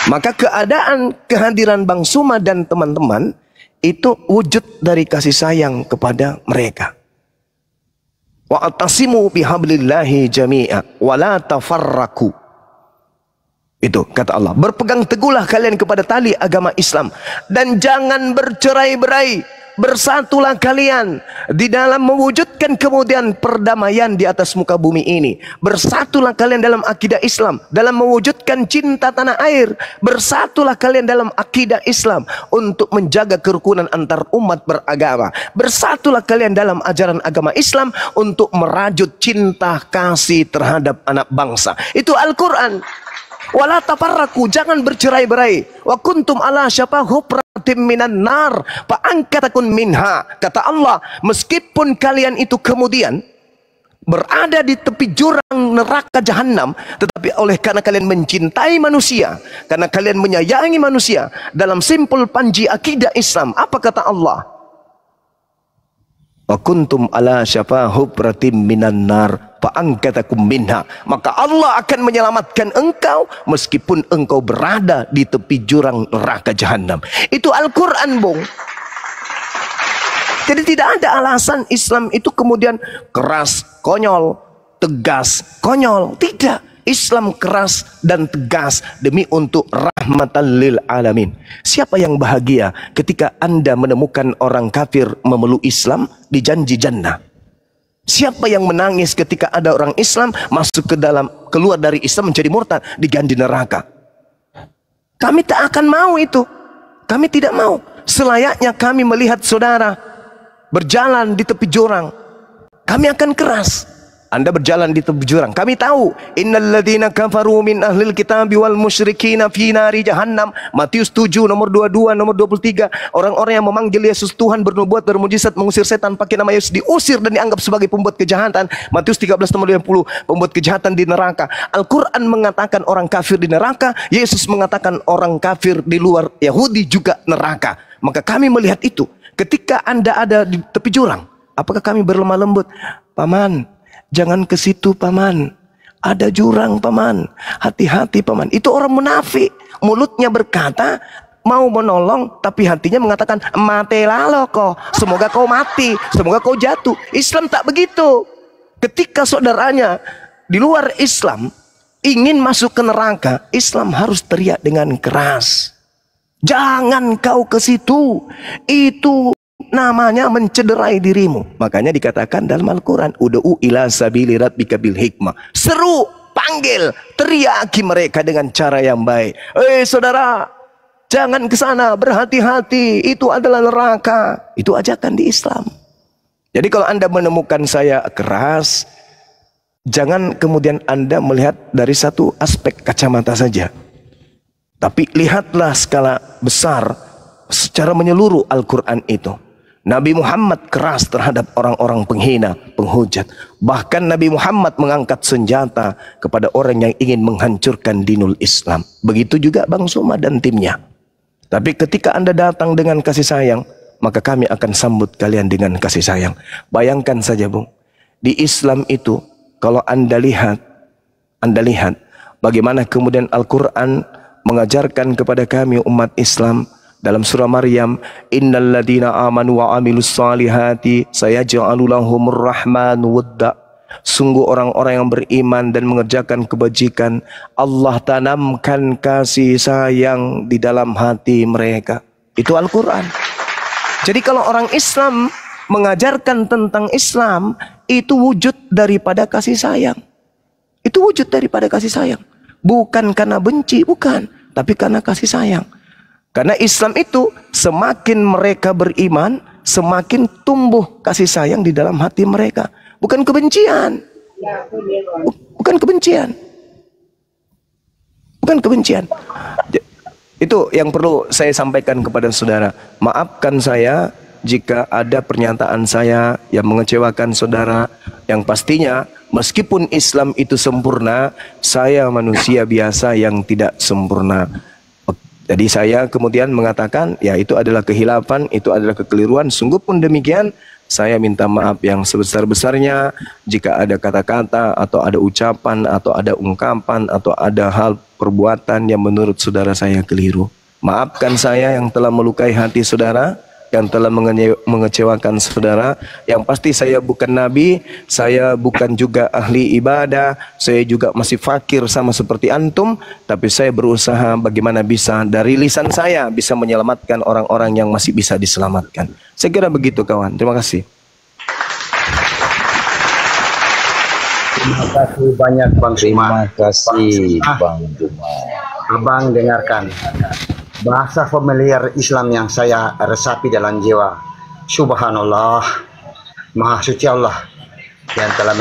Maka keadaan kehadiran Bang Suma dan teman-teman itu wujud dari kasih sayang kepada mereka. Wa atasimu bihablillahi jami'a wa la tafarraku. Itu kata Allah. Berpegang teguhlah kalian kepada tali agama Islam dan jangan bercerai-berai. Bersatulah kalian di dalam mewujudkan kemudian perdamaian di atas muka bumi ini. Bersatulah kalian dalam akidah Islam, dalam mewujudkan cinta tanah air. Bersatulah kalian dalam akidah Islam untuk menjaga kerukunan antar umat beragama. Bersatulah kalian dalam ajaran agama Islam untuk merajut cinta kasih terhadap anak bangsa. Itu Al-Quran. Wala tafarraku, jangan bercerai-berai. Wa kuntum ala syafa hufratim minan nar fa angkatakun minha. Kata Allah, meskipun kalian itu kemudian berada di tepi jurang neraka jahanam, tetapi karena kalian mencintai manusia, karena kalian menyayangi manusia, dalam simpul panji akidah Islam, apa kata Allah? Wa kuntum ala syafa hufratim minan nar fa angkatakum minha. Maka Allah akan menyelamatkan engkau meskipun engkau berada di tepi jurang neraka jahanam. Itu Al-Quran, Bung. Jadi tidak ada alasan Islam itu kemudian keras, konyol, tegas, konyol. Tidak. Islam keras dan tegas demi untuk rahmatan lil alamin. Siapa yang bahagia ketika Anda menemukan orang kafir memeluk Islam di janji jannah? Siapa yang menangis ketika ada orang Islam masuk keluar dari Islam menjadi murtad diganti neraka? Kami tak akan mau itu. Kami tidak mau. Selayaknya kami melihat saudara berjalan di tepi jurang, kami akan keras. Anda berjalan di tepi jurang. Kami tahu, innalladzina kafaru min ahlil kitabi wal musyrikina fi nari jahannam. Matius 7 nomor 22 nomor 23. Orang-orang yang memanggil Yesus Tuhan, bernubuat, bermujizat, mengusir setan pakai nama Yesus diusir dan dianggap sebagai pembuat kejahatan. Matius 13 nomor 50, pembuat kejahatan di neraka. Al-Qur'an mengatakan orang kafir di neraka, Yesus mengatakan orang kafir di luar Yahudi juga neraka. Maka kami melihat itu. Ketika Anda ada di tepi jurang, apakah kami berlemah lembut? Paman, jangan ke situ paman, ada jurang paman, hati-hati paman. Itu orang munafik, mulutnya berkata mau menolong, tapi hatinya mengatakan matilah lo kok, semoga kau mati, semoga kau jatuh. Islam tak begitu. Ketika saudaranya di luar Islam ingin masuk ke neraka, Islam harus teriak dengan keras, jangan kau ke situ, itu namanya mencederai dirimu. Makanya dikatakan dalam Al-Quran, ud'u ila sabili rabbika bil hikmah. Seru, panggil, teriaki mereka dengan cara yang baik. Saudara, jangan ke sana, berhati-hati, itu adalah neraka. Itu ajakan di Islam. Jadi kalau Anda menemukan saya keras, jangan kemudian Anda melihat dari satu aspek kacamata saja, tapi lihatlah skala besar secara menyeluruh Al-Quran itu. Nabi Muhammad keras terhadap orang-orang penghina, penghujat. Bahkan Nabi Muhammad mengangkat senjata kepada orang yang ingin menghancurkan dinul Islam. Begitu juga Bang Suma dan timnya. Tapi ketika Anda datang dengan kasih sayang, maka kami akan sambut kalian dengan kasih sayang. Bayangkan saja Bung, di Islam itu kalau Anda lihat bagaimana kemudian Al-Quran mengajarkan kepada kami umat Islam dalam surah Maryam, innalladzina amanu wa amilus salihati sayaj'alu lahumur rahmanu wadda. Sungguh orang-orang yang beriman dan mengerjakan kebajikan, Allah tanamkan kasih sayang di dalam hati mereka. Itu Al-Quran. Jadi kalau orang Islam mengajarkan tentang Islam, itu wujud daripada kasih sayang. Itu wujud daripada kasih sayang. Bukan karena benci, bukan, tapi karena kasih sayang. Karena Islam itu semakin mereka beriman, semakin tumbuh kasih sayang di dalam hati mereka. Bukan kebencian. Bukan kebencian. Bukan kebencian. Itu yang perlu saya sampaikan kepada saudara. Maafkan saya jika ada pernyataan saya yang mengecewakan saudara. Yang pastinya meskipun Islam itu sempurna, saya manusia biasa yang tidak sempurna. Jadi saya kemudian mengatakan, ya itu adalah kehilafan, itu adalah kekeliruan. Sungguh pun demikian, saya minta maaf yang sebesar-besarnya jika ada kata-kata atau ada ucapan atau ada ungkapan atau ada hal perbuatan yang menurut saudara saya keliru. Maafkan saya yang telah melukai hati saudara, yang telah mengecewakan saudara. Yang pasti saya bukan nabi, saya bukan juga ahli ibadah, saya juga masih fakir sama seperti antum, tapi saya berusaha bagaimana bisa dari lisan saya bisa menyelamatkan orang-orang yang masih bisa diselamatkan. Saya kira begitu kawan. Terima kasih. Terima kasih banyak Bang Suma. Terima kasih Bang Juma. Abang dengarkan bahasa familiar Islam yang saya resapi dalam jiwa. Subhanallah, Maha Suci Allah yang telah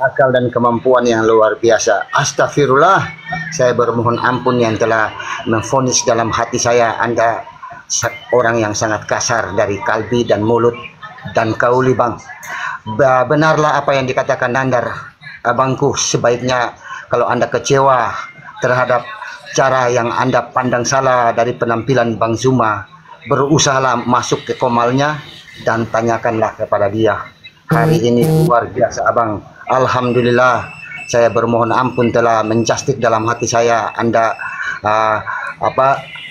akal dan kemampuan yang luar biasa. Astagfirullah, saya bermohon ampun yang telah memvonis dalam hati saya Anda orang yang sangat kasar dari kalbi dan mulut dan kauli Bang. Benarlah apa yang dikatakan Nandar, abangku, sebaiknya kalau Anda kecewa terhadap cara yang Anda pandang salah dari penampilan Bang Zuma, berusahalah masuk ke komalnya dan tanyakanlah kepada dia. Hari ini luar biasa Abang. Alhamdulillah, saya bermohon ampun telah menjastik dalam hati saya. Anda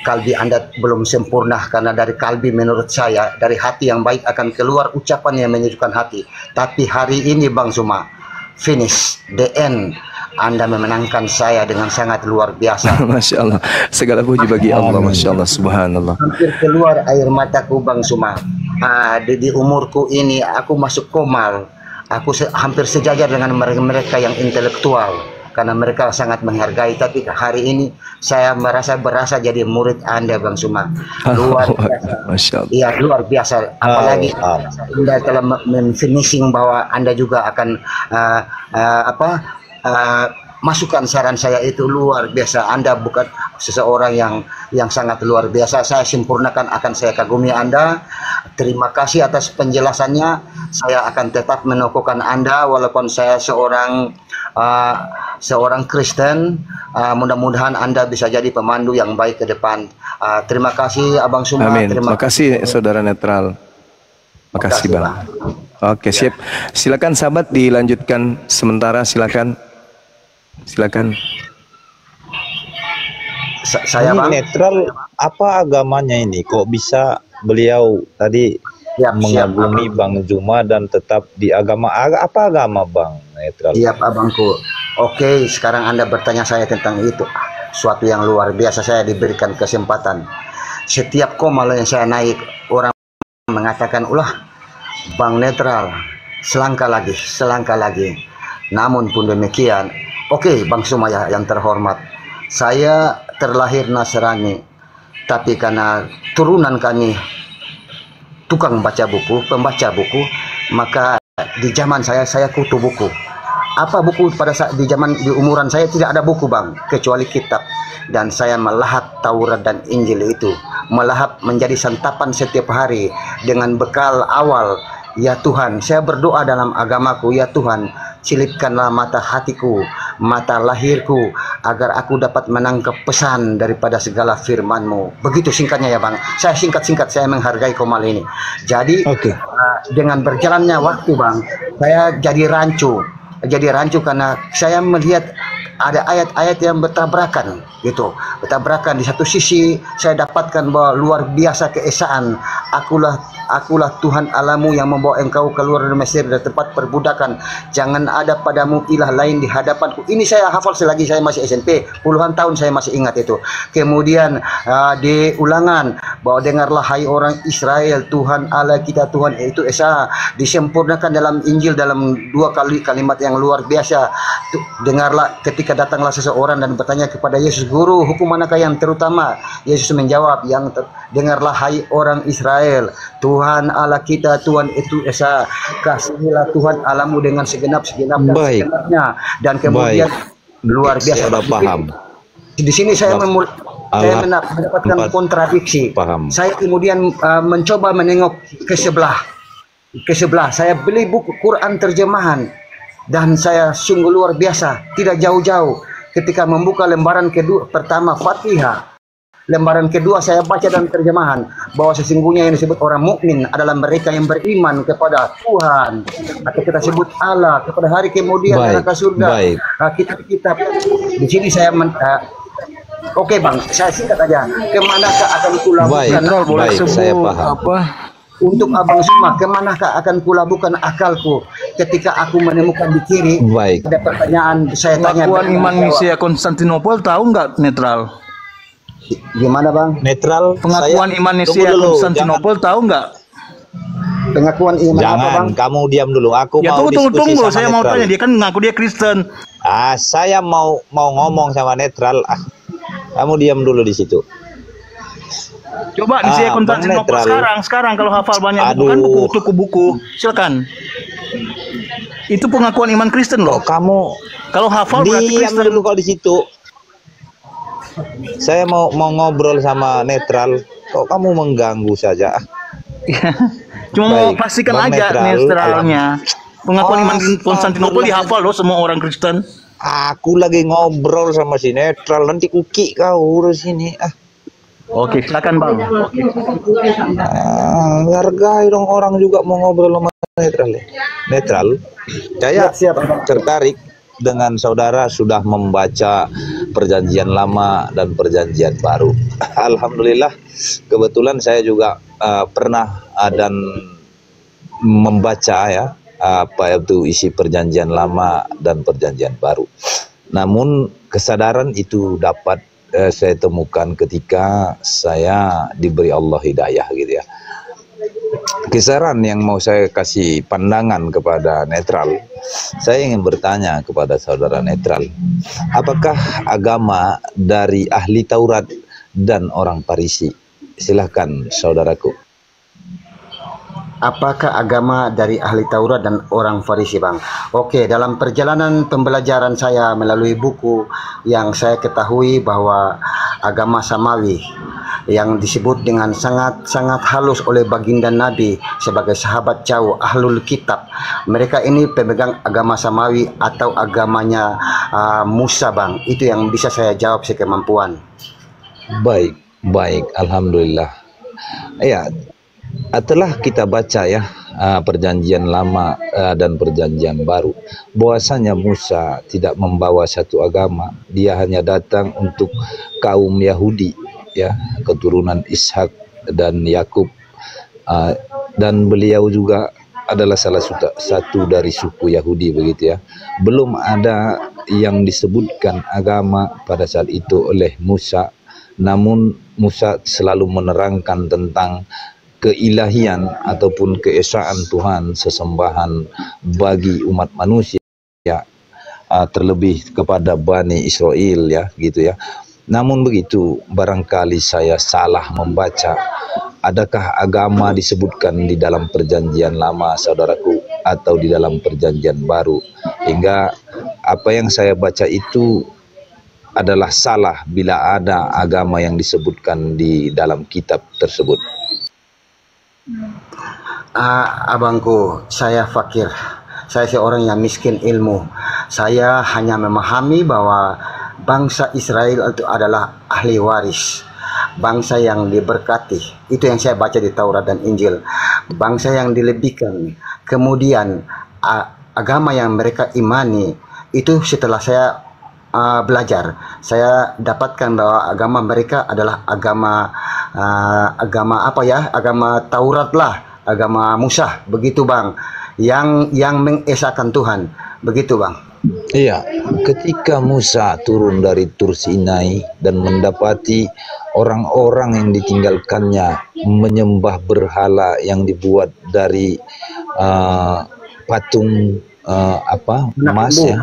kalbi Anda belum sempurna, karena dari kalbi menurut saya, dari hati yang baik akan keluar ucapan yang menyejukkan hati. Tapi hari ini Bang Zuma, finish, the end. Anda memenangkan saya dengan sangat luar biasa. Masya Allah, segala puji bagi Allah. Masya Allah, subhanallah. Hampir keluar air mataku Bang Suma. Di umurku ini aku masuk komal. Aku hampir sejajar dengan mereka yang intelektual. karena mereka sangat menghargai. Tapi hari ini saya berasa jadi murid Anda, Bang Suma. Luar biasa. Masya Allah. Iya, luar biasa. Apalagi Anda telah finishing bahwa Anda juga akan masukan saran saya itu luar biasa. Anda bukan seseorang yang sangat luar biasa. Saya sempurnakan, akan saya kagumi Anda. Terima kasih atas penjelasannya. Saya akan tetap menokohkan Anda walaupun saya seorang Kristen. Mudah-mudahan Anda bisa jadi pemandu yang baik ke depan. Terima kasih Abang Suma. Amin. Terima kasih Saudara Netral. Makasih Bang. Oke, Ya. siap. Silakan sahabat dilanjutkan sementara, silakan. Saya Ini Bang. Netral apa agamanya ini? Kok bisa beliau tadi Siap, mengagumi Bang Juma dan tetap di agama apa agama Bang Netral? Iya Abangku. Oke, sekarang Anda bertanya saya tentang itu. Suatu yang luar biasa, saya diberikan kesempatan. Setiap komal yang saya naik, orang mengatakan, ulah Bang Netral, selangkah lagi. Namun pun demikian, oke Bang Sumaya yang terhormat, saya terlahir Nasrani, tapi karena turunan kami tukang pembaca buku, maka di zaman saya kutu buku. Apa buku pada saat di umuran saya tidak ada buku Bang, kecuali kitab. Dan saya melahap Taurat dan Injil itu, melahap menjadi santapan setiap hari dengan bekal awal. Ya Tuhan, saya berdoa dalam agamaku, ya Tuhan, cilipkanlah mata hatiku, mata lahirku, agar aku dapat menangkap pesan daripada segala firman-Mu. Begitu singkatnya ya Bang. Saya singkat-singkat, saya menghargai komal ini. Jadi dengan berjalannya waktu Bang, saya jadi rancu karena saya melihat ada ayat-ayat yang bertabrakan gitu. Bertabrakan, di satu sisi saya dapatkan bahwa luar biasa keesaan, akulah Tuhan Alamu yang membawa engkau keluar dari Mesir dari tempat perbudakan. Jangan ada padamu ilah lain di hadapanku. Ini saya hafal selagi saya masih SMP, puluhan tahun saya masih ingat itu. Kemudian di Ulangan, bahwa dengarlah hai orang Israel, Tuhan Allah kita Tuhan itu Esa. Disempurnakan dalam Injil dalam 2 kali kalimat yang luar biasa. Dengarlah ketika datanglah seseorang dan bertanya kepada Yesus, Guru, hukum manakah yang terutama? Yesus menjawab, dengarlah hai orang Israel, Tuhan Allah kita Tuhan itu Esa. Kasihilah Tuhan Alamu dengan segenap dan segenapnya. Dan kemudian luar biasa. Sudah paham. Di sini saya mendapatkan kontradiksi. Paham. Saya kemudian mencoba menengok ke sebelah. Saya beli buku Quran terjemahan dan saya sungguh luar biasa, tidak jauh-jauh ketika membuka lembaran pertama Fatihah. Lembaran kedua saya baca dalam terjemahan bahwa sesungguhnya yang disebut orang mukmin adalah mereka yang beriman kepada Tuhan, atau kita sebut Allah, kepada hari kemudian neraka surga. Kitab-kitab di sini saya oke Bang, saya singkat aja. Kemanakah akan kulabukan? Saya paham. Untuk Abang Suma, kemanakah akan kulabukan akalku ketika aku menemukan di kiri? Ada pertanyaan saya tanya. Pengakuan iman Nisia Konstantinopel tahu nggak Netral? Gimana Bang? Netral. Pengakuan iman Nisia Konstantinopel tahu nggak? Pengakuan iman apa Bang? Jangan, kamu diam dulu. Aku Ya mau tunggu, diskusi sama saya mau Netral. tanya, dia kan mengaku dia Kristen. Saya mau ngomong sama Netral. Kamu diam dulu di situ. Coba Nisia Konstantinopel sekarang kalau hafal banyak buku kan buku, silakan. Itu pengakuan iman Kristen loh. Kamu kalau hafal berarti diam Kristen. dulu kalau di situ. Saya mau ngobrol sama Netral. Kok kamu mengganggu saja? Cuma mau pastikan Bang aja netralnya. Pengakuan iman Konstantinopel dihafal loh semua orang Kristen. Aku lagi ngobrol sama si Netral, nanti kuki kau urus ini. Oke, silakan Bang. Hargai dong, orang juga mau ngobrol sama Netral. Netral, saya tertarik dengan saudara sudah membaca Perjanjian Lama dan Perjanjian Baru. Alhamdulillah, kebetulan saya juga pernah dan membaca apa itu isi Perjanjian Lama dan Perjanjian Baru. Namun kesadaran itu dapat saya temukan ketika saya diberi Allah hidayah gitu ya. Kisaran yang mau saya kasih pandangan kepada Netral, Saya ingin bertanya kepada saudara netral, apakah agama dari ahli Taurat dan orang Farisi? Silahkan saudaraku. Apakah agama dari ahli Taurat dan orang Farisi, Bang? Oke, dalam perjalanan pembelajaran saya melalui buku yang saya ketahui bahwa agama Samawi yang disebut dengan sangat-sangat halus oleh baginda Nabi sebagai sahabat jauh ahlul kitab. Mereka ini pemegang agama Samawi atau agamanya Musa, Bang. Itu yang bisa saya jawab sekemampuan. Baik, alhamdulillah. Ya, telah kita baca ya perjanjian lama dan perjanjian baru, bahwasanya Musa tidak membawa satu agama. Dia hanya datang untuk kaum Yahudi, ya, keturunan Ishak dan Yakub, dan beliau juga adalah salah satu dari suku Yahudi, begitu ya. Belum ada yang disebutkan agama pada saat itu oleh Musa, namun Musa selalu menerangkan tentang keilahian ataupun keesaan Tuhan, sesembahan bagi umat manusia, ya, terlebih kepada Bani Israel, ya, gitu ya. Namun begitu, barangkali saya salah membaca. Adakah agama disebutkan di dalam perjanjian lama, saudaraku, atau di dalam perjanjian baru? Hingga apa yang saya baca itu adalah salah bila ada agama yang disebutkan di dalam kitab tersebut. Abangku, saya fakir. Saya seorang yang miskin ilmu. Saya hanya memahami bahwa bangsa Israel itu adalah ahli waris, bangsa yang diberkati. Itu yang saya baca di Taurat dan Injil. Bangsa yang dilebihkan. Kemudian agama yang mereka imani itu setelah saya belajar, saya dapatkan bahwa agama mereka adalah agama agama Taurat lah, agama Musa, begitu, Bang, yang mengesahkan Tuhan, begitu, Bang. Iya, ketika Musa turun dari Tur Sinai dan mendapati orang-orang yang ditinggalkannya menyembah berhala yang dibuat dari patung emas, ya,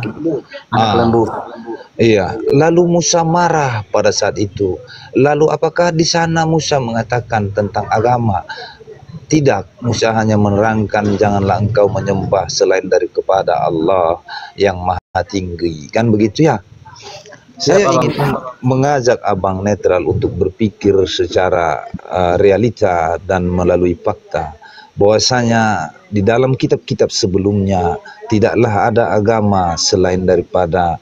lembu. Iya, lalu Musa marah pada saat itu. Lalu apakah di sana Musa mengatakan tentang agama? Tidak, Musa hanya menerangkan janganlah engkau menyembah selain dari kepada Allah yang Maha Tinggi. Kan begitu ya? Saya ingin mengajak Abang Netral untuk berpikir secara realita dan melalui fakta. Bahwasanya di dalam kitab-kitab sebelumnya tidaklah ada agama selain daripada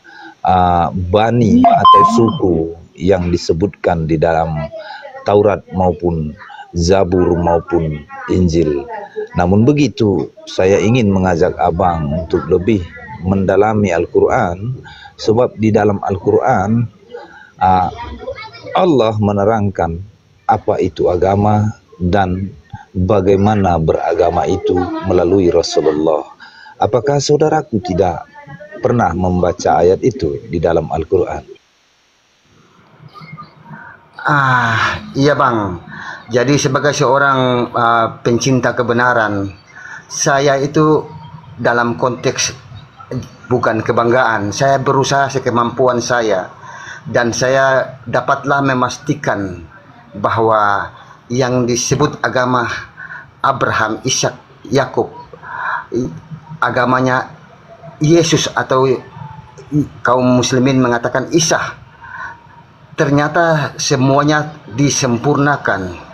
bani atau suku yang disebutkan di dalam Taurat maupun Zabur maupun Injil. Namun begitu, saya ingin mengajak Abang untuk lebih mendalami Al-Quran, sebab di dalam Al-Quran Allah menerangkan apa itu agama dan bagaimana beragama itu melalui Rasulullah. Apakah saudaraku tidak pernah membaca ayat itu di dalam Al-Quran? Iya, Bang. Jadi sebagai seorang pencinta kebenaran, saya itu dalam konteks bukan kebanggaan, saya berusaha sekemampuan saya, dan saya dapatlah memastikan bahwa yang disebut agama Abraham, Ishak, Yakub, agamanya Yesus atau kaum muslimin mengatakan Isa, ternyata semuanya disempurnakan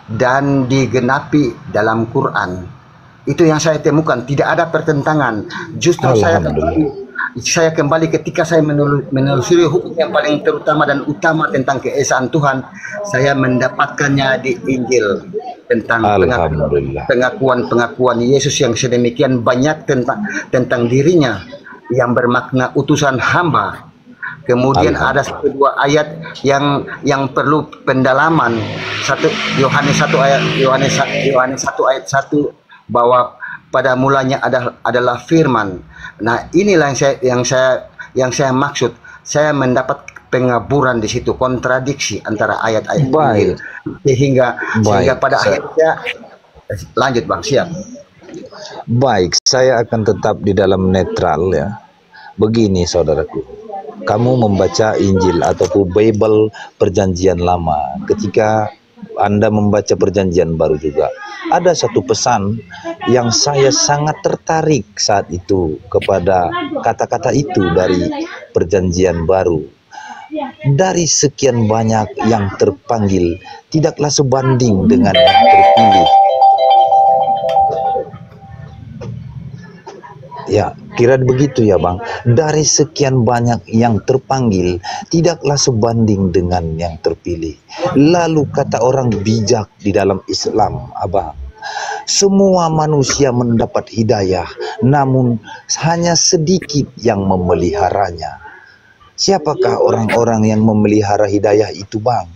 dan digenapi dalam Quran. Itu yang saya temukan, tidak ada pertentangan. Justru saya kembali ketika saya menelusuri hukum yang paling terutama dan utama tentang keesaan Tuhan, saya mendapatkannya di Injil tentang pengakuan Yesus yang sedemikian banyak tentang dirinya yang bermakna utusan hamba. Kemudian ada satu dua ayat yang perlu pendalaman. Yohanes 1 ayat 1 bahwa pada mulanya adalah firman. Nah, inilah yang saya maksud. Saya mendapat pengaburan di situ, kontradiksi antara ayat-ayat ini. Sehingga pada akhirnya lanjut, Bang, siap. Baik, saya akan tetap di dalam netral ya. Begini saudaraku, kamu membaca Injil ataupun Bible Perjanjian Lama, ketika Anda membaca Perjanjian Baru juga, ada satu pesan yang saya sangat tertarik saat itu kepada kata-kata itu dari Perjanjian Baru. Dari sekian banyak yang terpanggil, tidaklah sebanding dengan yang terpilih. Ya, kira begitu ya Bang. Dari sekian banyak yang terpanggil, tidaklah sebanding dengan yang terpilih. Lalu kata orang bijak di dalam Islam, Abang, semua manusia mendapat hidayah, namun hanya sedikit yang memeliharanya. Siapakah orang-orang yang memelihara hidayah itu, Bang?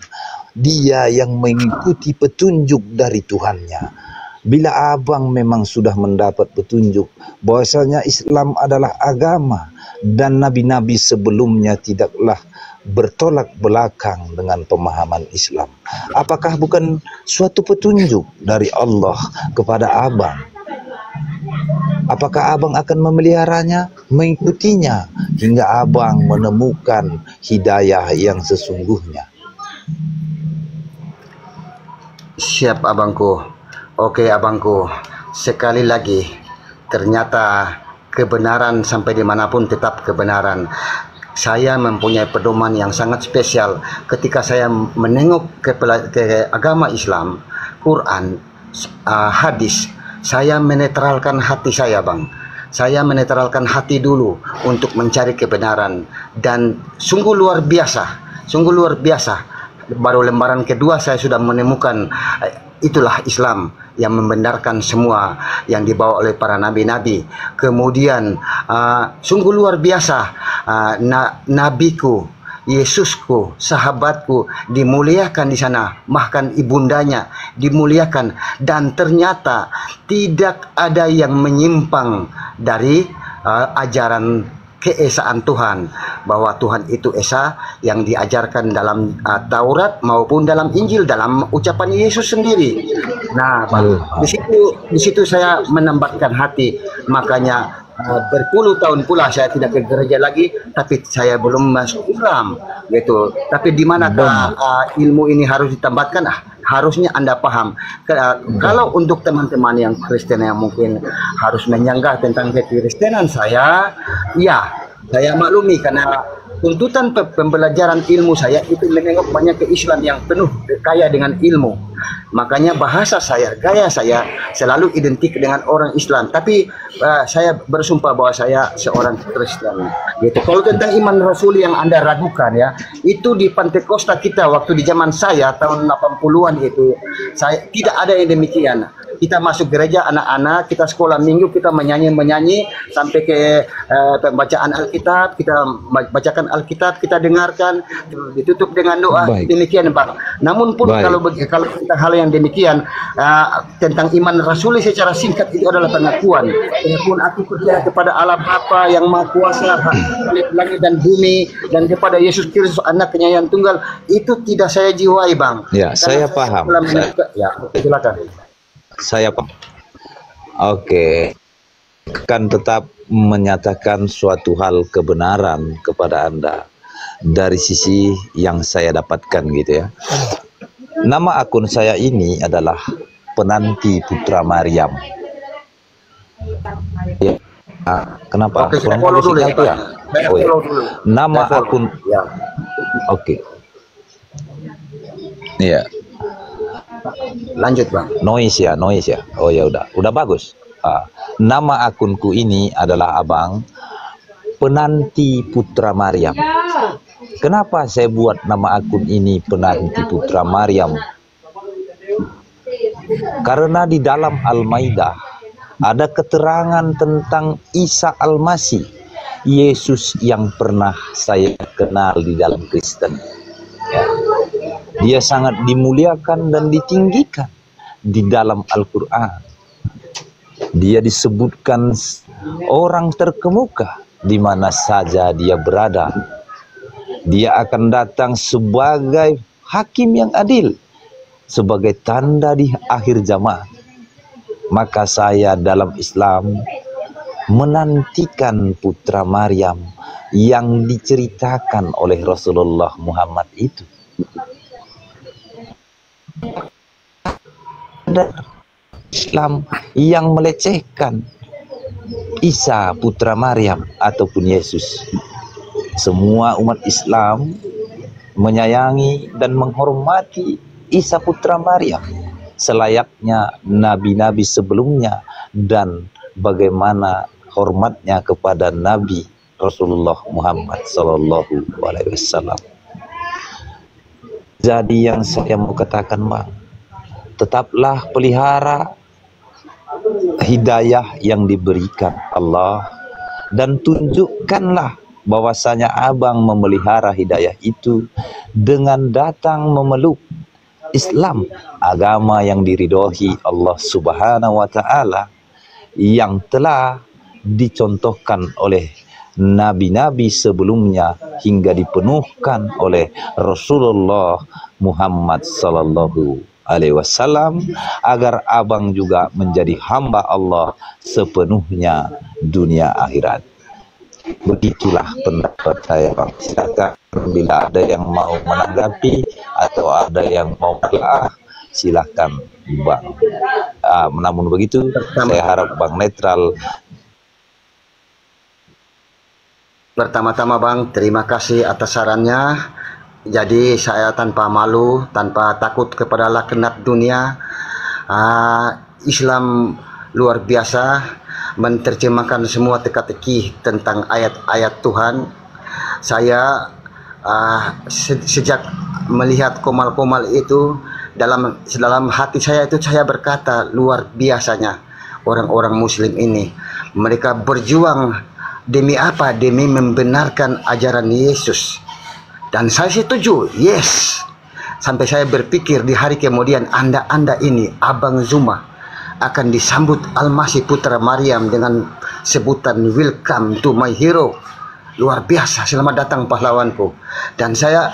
Dia yang mengikuti petunjuk dari Tuhannya. Bila abang memang sudah mendapat petunjuk bahwasanya Islam adalah agama dan nabi-nabi sebelumnya tidaklah bertolak belakang dengan pemahaman Islam, apakah bukan suatu petunjuk dari Allah kepada abang? Apakah abang akan memeliharanya, mengikutinya hingga abang menemukan hidayah yang sesungguhnya? Siap abangku. Oke abangku, sekali lagi, ternyata kebenaran sampai dimanapun tetap kebenaran. Saya mempunyai pedoman yang sangat spesial ketika saya menengok ke agama Islam, Quran, hadis. Saya menetralkan hati saya, Bang. Saya menetralkan hati dulu untuk mencari kebenaran. Dan sungguh luar biasa, sungguh luar biasa. Baru lembaran kedua saya sudah menemukan itulah Islam yang membenarkan semua yang dibawa oleh para nabi-nabi. Kemudian sungguh luar biasa, nabiku, Yesusku, sahabatku dimuliakan di sana, bahkan ibundanya dimuliakan, dan ternyata tidak ada yang menyimpang dari ajaran keesaan Tuhan, bahwa Tuhan itu esa yang diajarkan dalam Taurat maupun dalam Injil, dalam ucapan Yesus sendiri. Nah, di situ saya menambahkan hati. Makanya berpuluh tahun pula saya tidak ke gereja lagi, tapi saya belum masuk Islam, gitu. Tapi di manakah ilmu ini harus ditambahkan? Harusnya Anda paham. Kalau untuk teman-teman yang Kristen yang mungkin harus menyanggah tentang kekristenan saya, ya, saya maklumi karena tuntutan pembelajaran ilmu saya itu menengok banyak ke Islam yang penuh kaya dengan ilmu. Makanya bahasa saya, gaya saya selalu identik dengan orang Islam. Tapi saya bersumpah bahwa saya seorang Kristen. Gitu. Kalau tentang iman Rasul yang Anda ragukan ya, itu di Pantekosta kita waktu di zaman saya tahun 80-an itu, saya tidak ada yang demikian. Kita masuk gereja anak-anak, kita sekolah minggu, kita menyanyi sampai ke pembacaan Alkitab, kita bacakan Alkitab, kita dengarkan, ditutup dengan doa. Baik. Demikian Pak. Namun pun kalau kita hal yang demikian tentang iman Rasuli secara singkat itu adalah pengakuan aku percaya kepada Allah Bapa yang Maha Kuasa, langit dan bumi, dan kepada Yesus Kristus Anaknya yang tunggal, itu tidak saya jiwai, Bang. Ya, saya paham. Ya, silakan. Saya paham. Oke, kan tetap menyatakan suatu hal kebenaran kepada Anda dari sisi yang saya dapatkan gitu ya. Nama akun saya ini adalah Penanti Putra Maryam. Ya, kenapa? Oke, saya follow dulu ya, ya? Oh, ya. Nama akun ya. Oke. Iya. Lanjut Bang. Noise ya. Oh ya udah bagus. Nama akunku ini adalah Abang Penanti Putra Maryam. Kenapa saya buat nama akun ini Penanti Putra Maryam? Karena di dalam Al-Maidah ada keterangan tentang Isa Al-Masih, Yesus yang pernah saya kenal di dalam Kristen. Ya. Dia sangat dimuliakan dan ditinggikan di dalam Al-Quran. Dia disebutkan orang terkemuka di mana saja dia berada. Dia akan datang sebagai hakim yang adil, sebagai tanda di akhir zaman. maka saya dalam Islam menantikan putra Maryam yang diceritakan oleh Rasulullah Muhammad itu. Ada Islam yang melecehkan Isa putra Maryam ataupun Yesus. Semua umat Islam menyayangi dan menghormati Isa putra Maryam selayaknya nabi-nabi sebelumnya, dan bagaimana hormatnya kepada Nabi Rasulullah Muhammad Sallallahu Alaihi Wasallam. Jadi yang saya mau katakan, Bang, tetaplah pelihara hidayah yang diberikan Allah, dan tunjukkanlah bahwasanya abang memelihara hidayah itu dengan datang memeluk Islam, agama yang diridhoi Allah Subhanahu wa taala, yang telah dicontohkan oleh nabi-nabi sebelumnya hingga dipenuhkan oleh Rasulullah Muhammad sallallahu alaihi wasallam, agar abang juga menjadi hamba Allah sepenuhnya dunia akhirat. Begitulah pendapat saya, Bang. Silakan bila ada yang mau menanggapi atau ada yang mau menelaah, silakan, Bang. Namun begitu, saya harap Bang netral. Pertama-tama, Bang, terima kasih atas sarannya. Jadi saya tanpa malu, tanpa takut kepada laknat dunia, Islam luar biasa menerjemahkan semua teka-teki tentang ayat-ayat Tuhan. Saya sejak melihat komal-komal itu dalam hati saya itu, saya berkata, luar biasanya orang-orang Muslim ini. Mereka berjuang demi apa? Demi membenarkan ajaran Yesus. Dan saya setuju, yes. Sampai saya berpikir di hari kemudian anda ini, Abang Zuma, akan disambut Al-Masih putra Maryam dengan sebutan welcome to my hero. Luar biasa, selamat datang pahlawanku. Dan saya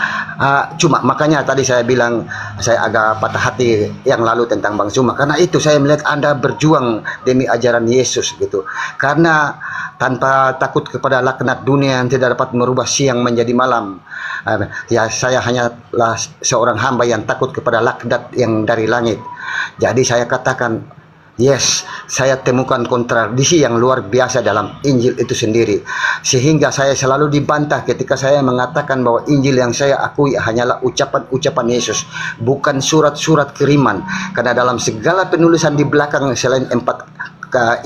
cuma makanya tadi saya bilang saya agak patah hati yang lalu tentang Bang Zuma, karena itu saya melihat Anda berjuang demi ajaran Yesus gitu. Karena tanpa takut kepada laknat dunia yang tidak dapat merubah siang menjadi malam. Ya, saya hanyalah seorang hamba yang takut kepada laknat yang dari langit. Jadi saya katakan, yes, saya temukan kontradiksi yang luar biasa dalam Injil itu sendiri. Sehingga saya selalu dibantah ketika saya mengatakan bahwa Injil yang saya akui hanyalah ucapan-ucapan Yesus, bukan surat-surat kiriman. Karena dalam segala penulisan di belakang selain 4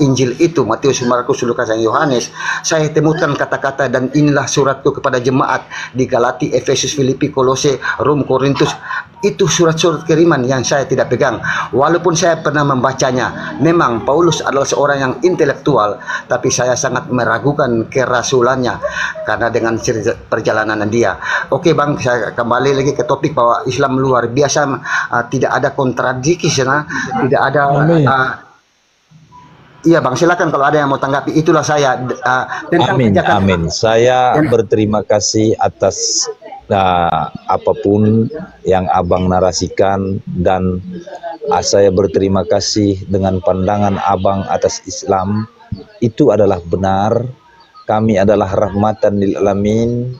Injil itu, Matius, Markus, Lukas, dan Yohanes, saya temukan kata-kata, dan inilah suratku kepada jemaat di Galati, Efesus, Filipi, Kolose, Rom, Korintus. Itu surat-surat kiriman yang saya tidak pegang. Walaupun saya pernah membacanya, memang Paulus adalah seorang yang intelektual, tapi saya sangat meragukan kerasulannya karena dengan cerita perjalanan dia. Oke, Bang, saya kembali lagi ke topik bahwa Islam luar biasa, tidak ada kontradiksi sana, tidak ada. Iya, Bang, silakan kalau ada yang mau tanggapi. Itulah saya tentang Amin. Saya berterima kasih atas apapun yang Abang narasikan, dan saya berterima kasih dengan pandangan Abang atas Islam. Itu adalah benar. Kami adalah rahmatan lil alamin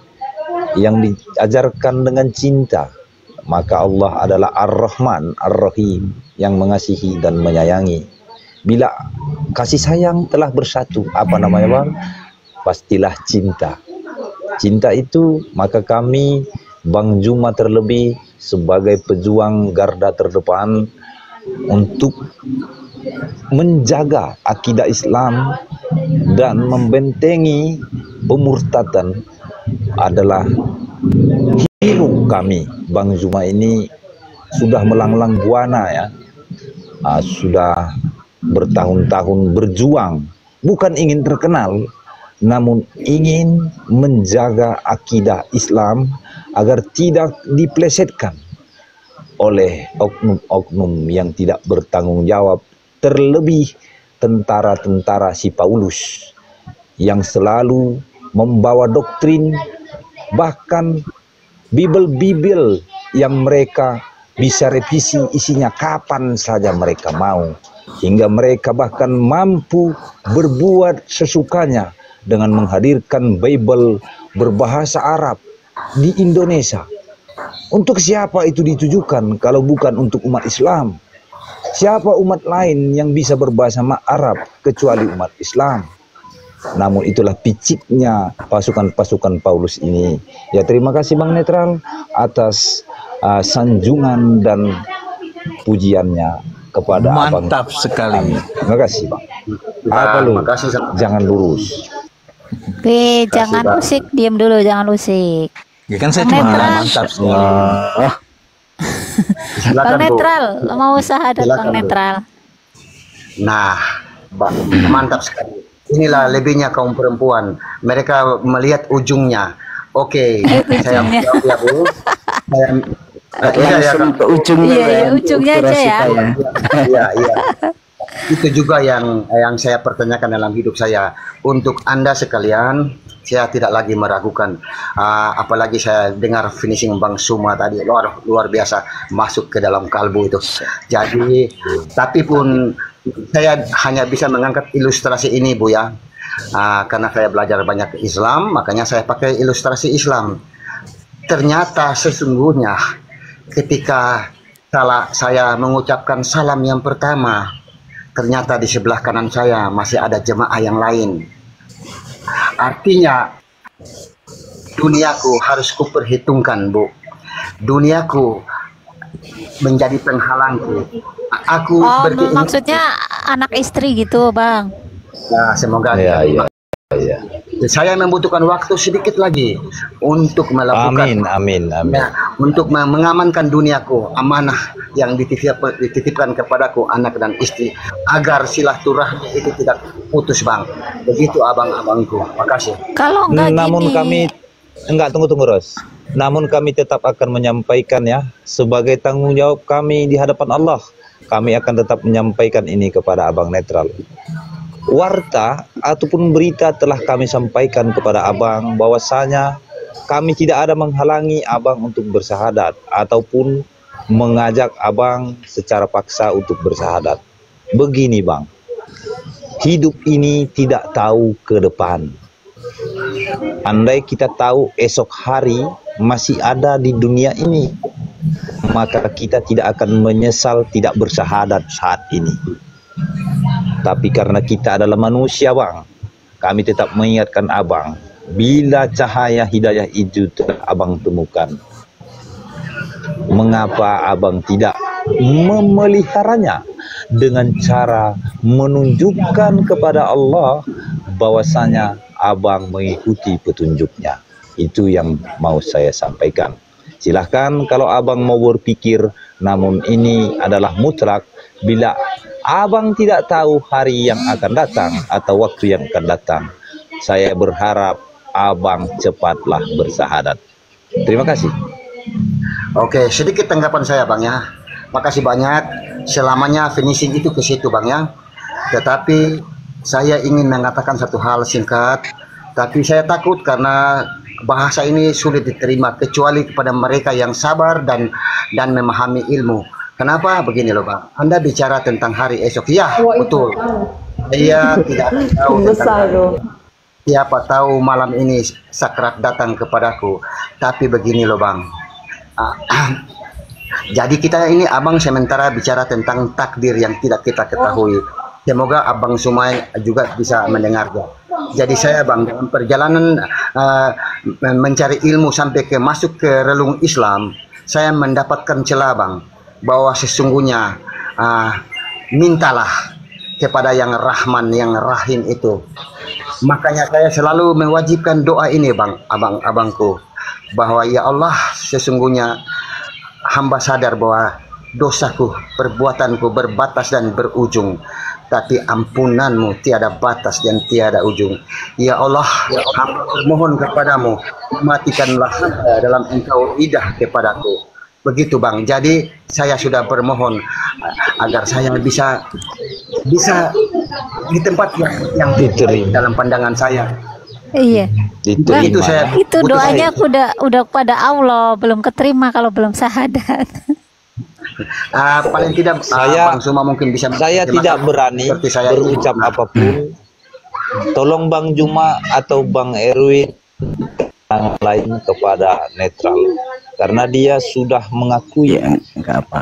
yang diajarkan dengan cinta. Maka Allah adalah Ar-Rahman, Ar-Rahim, yang mengasihi dan menyayangi. Bila kasih sayang telah bersatu, apa namanya, Bang? Pastilah cinta. Cinta itu, maka kami, Bang Zuma terlebih, sebagai pejuang garda terdepan untuk menjaga akidah Islam dan membentengi pemurtadan, adalah hero kami. Bang Zuma ini sudah melanglang buana, ya. Sudah bertahun-tahun berjuang, bukan ingin terkenal, namun ingin menjaga akidah Islam agar tidak diplesetkan oleh oknum-oknum yang tidak bertanggung jawab, terlebih tentara-tentara si Paulus yang selalu membawa doktrin, bahkan Bible yang mereka bisa revisi isinya kapan saja mereka mau. hingga mereka bahkan mampu berbuat sesukanya dengan menghadirkan Bible berbahasa Arab di Indonesia. Untuk siapa itu ditujukan kalau bukan untuk umat Islam? Siapa umat lain yang bisa berbahasa Arab kecuali umat Islam? Namun itulah piciknya pasukan-pasukan Paulus ini. Ya, terima kasih Bang Netral atas sanjungan dan pujiannya kepada Abang. Mantap sekali. Terima kasih Bang. Apa lu? Jangan lurus. Jangan usik, diam dulu, jangan usik. Ya kan saya cuma mantap sekali. Bang Netral, mau usaha dan Bang Netral. Nah, mantap sekali. Inilah lebihnya kaum perempuan. Mereka melihat ujungnya. Oke, saya jawab ya Bu. Ujungnya aja ya. Iya. Itu juga yang saya pertanyakan dalam hidup saya. Untuk Anda sekalian, saya tidak lagi meragukan. Apalagi saya dengar finishing Bang Suma tadi, luar biasa, masuk ke dalam kalbu itu. Jadi, tapi pun saya hanya bisa mengangkat ilustrasi ini Bu ya, karena saya belajar banyak Islam, makanya saya pakai ilustrasi Islam. Ternyata sesungguhnya ketika saya mengucapkan salam yang pertama, ternyata di sebelah kanan saya masih ada jemaah yang lain. Artinya duniaku harus kuperhitungkan Bu. Duniaku menjadi penghalangku. Aku maksudnya anak istri gitu Bang. Nah, semoga Iya. Saya membutuhkan waktu sedikit lagi untuk melakukan Amin. Ya, untuk mengamankan duniaku, amanah yang dititipkan kepadaku anak dan istri, agar silaturahmi itu tidak putus Bang. Begitu abang-abangku. Makasih. Kalau enggak Namun kami tunggu Ros. Namun kami tetap akan menyampaikan ya, sebagai tanggung jawab kami di hadapan Allah. Kami akan tetap menyampaikan ini kepada Abang Netral. Warta ataupun berita telah kami sampaikan kepada Abang bahwasanya kami tidak ada menghalangi Abang untuk bersahadat ataupun mengajak Abang secara paksa untuk bersahadat. Begini Bang, hidup ini tidak tahu ke depan. Andai kita tahu esok hari masih ada di dunia ini, maka kita tidak akan menyesal tidak bersahadat saat ini. Tapi karena kita adalah manusia Bang, kami tetap mengingatkan Abang, bila cahaya hidayah itu telah Abang temukan, mengapa Abang tidak memeliharanya dengan cara menunjukkan kepada Allah bahwasanya Abang mengikuti petunjuknya. Itu yang mau saya sampaikan. Silahkan kalau Abang mau berpikir, namun ini adalah mutlak. Bila Abang tidak tahu hari yang akan datang atau waktu yang akan datang, saya berharap Abang cepatlah bersahadat. Terima kasih. Oke, sedikit tanggapan saya Bang ya. Makasih banyak. Selamanya finishing itu ke situ Bang ya. Tetapi saya ingin mengatakan satu hal singkat. Tapi saya takut karena bahasa ini sulit diterima kecuali kepada mereka yang sabar dan memahami ilmu. Kenapa begini loh Bang? Anda bicara tentang hari esok, ya betul. Saya tidak tahu tentang siapa tahu malam ini sakrat datang kepadaku. Tapi begini loh Bang. Jadi kita ini Abang sementara bicara tentang takdir yang tidak kita ketahui. Semoga Abang semua juga bisa mendengarnya. Jadi saya Bang dalam perjalanan mencari ilmu sampai masuk ke relung Islam, saya mendapatkan celah Bang, bahwa sesungguhnya mintalah kepada yang Rahman, yang Rahim itu. Makanya saya selalu mewajibkan doa ini Bang, abang-abangku, bahwa ya Allah, sesungguhnya hamba sadar bahwa dosaku, perbuatanku berbatas dan berujung, tapi ampunanmu tiada batas dan tiada ujung. Ya Allah, hamba bermohon kepadamu, matikanlah dalam engkau idah kepadaku. Begitu Bang. Jadi saya sudah bermohon agar saya bisa di tempat yang diterima dalam pandangan saya. Iya. Bang, itu doanya aku udah pada Allah, belum keterima kalau belum syahadat. Paling tidak Bang Suma mungkin bisa. Saya tidak berani berucap apapun. Tolong Bang Juma atau Bang Erwin yang lain kepada netral, karena dia sudah mengakui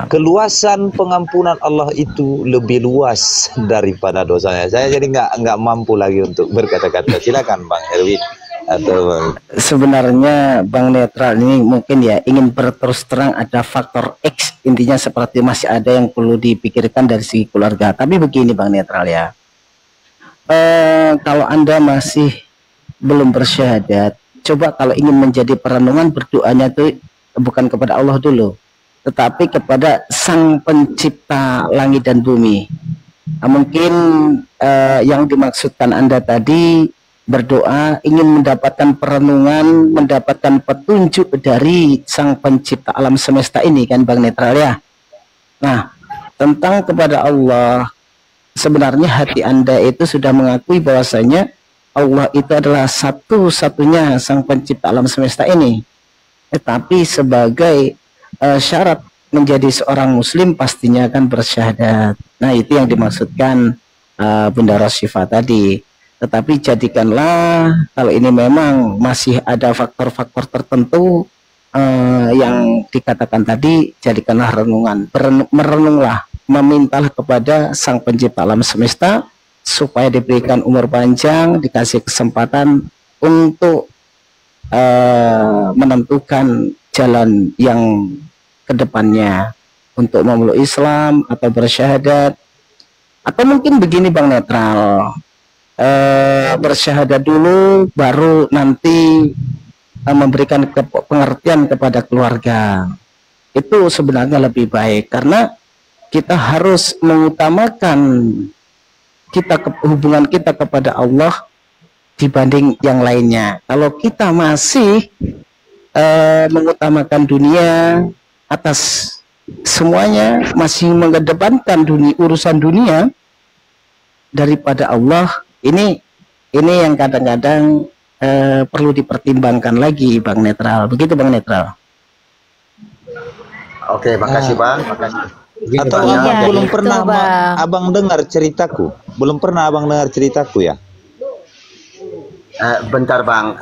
keluasan pengampunan Allah itu lebih luas daripada dosanya. Saya jadi nggak mampu lagi untuk berkata-kata. Silakan Bang Erwin atau Bang. Sebenarnya Bang Netral ini mungkin ya ingin berterus terang, ada faktor X, intinya seperti masih ada yang perlu dipikirkan dari segi keluarga. Tapi begini Bang Netral ya, kalau Anda masih belum bersyahadat, coba kalau ingin menjadi perenungan, berdoanya itu bukan kepada Allah dulu, tetapi kepada Sang Pencipta langit dan bumi. Mungkin yang dimaksudkan Anda tadi berdoa ingin mendapatkan perenungan, mendapatkan petunjuk dari Sang Pencipta alam semesta ini kan Bang Netral ya. Nah, tentang kepada Allah, sebenarnya hati Anda itu sudah mengakui bahwasanya Allah itu adalah satu-satunya Sang Pencipta alam semesta ini. Tetapi sebagai syarat menjadi seorang muslim pastinya akan bersyahadat. Nah, itu yang dimaksudkan Bunda Rosyifa tadi. Tetapi jadikanlah, kalau ini memang masih ada faktor-faktor tertentu yang dikatakan tadi, jadikanlah renungan, merenunglah, memintalah kepada Sang Pencipta alam semesta supaya diberikan umur panjang, dikasih kesempatan untuk menentukan jalan yang kedepannya untuk memeluk Islam atau bersyahadat. Atau mungkin begini Bang Netral, bersyahadat dulu baru nanti memberikan pengertian kepada keluarga. Itu sebenarnya lebih baik, karena kita harus mengutamakan hubungan kita kepada Allah dibanding yang lainnya. Kalau kita masih mengutamakan dunia atas semuanya, masih mengedepankan urusan dunia daripada Allah, ini yang kadang-kadang perlu dipertimbangkan lagi Bang Netral. Begitu Bang Netral. Oke, makasih Bang. Makasih. Atau abang belum pernah abang dengar ceritaku? Belum pernah abang dengar ceritaku ya? Bentar Bang,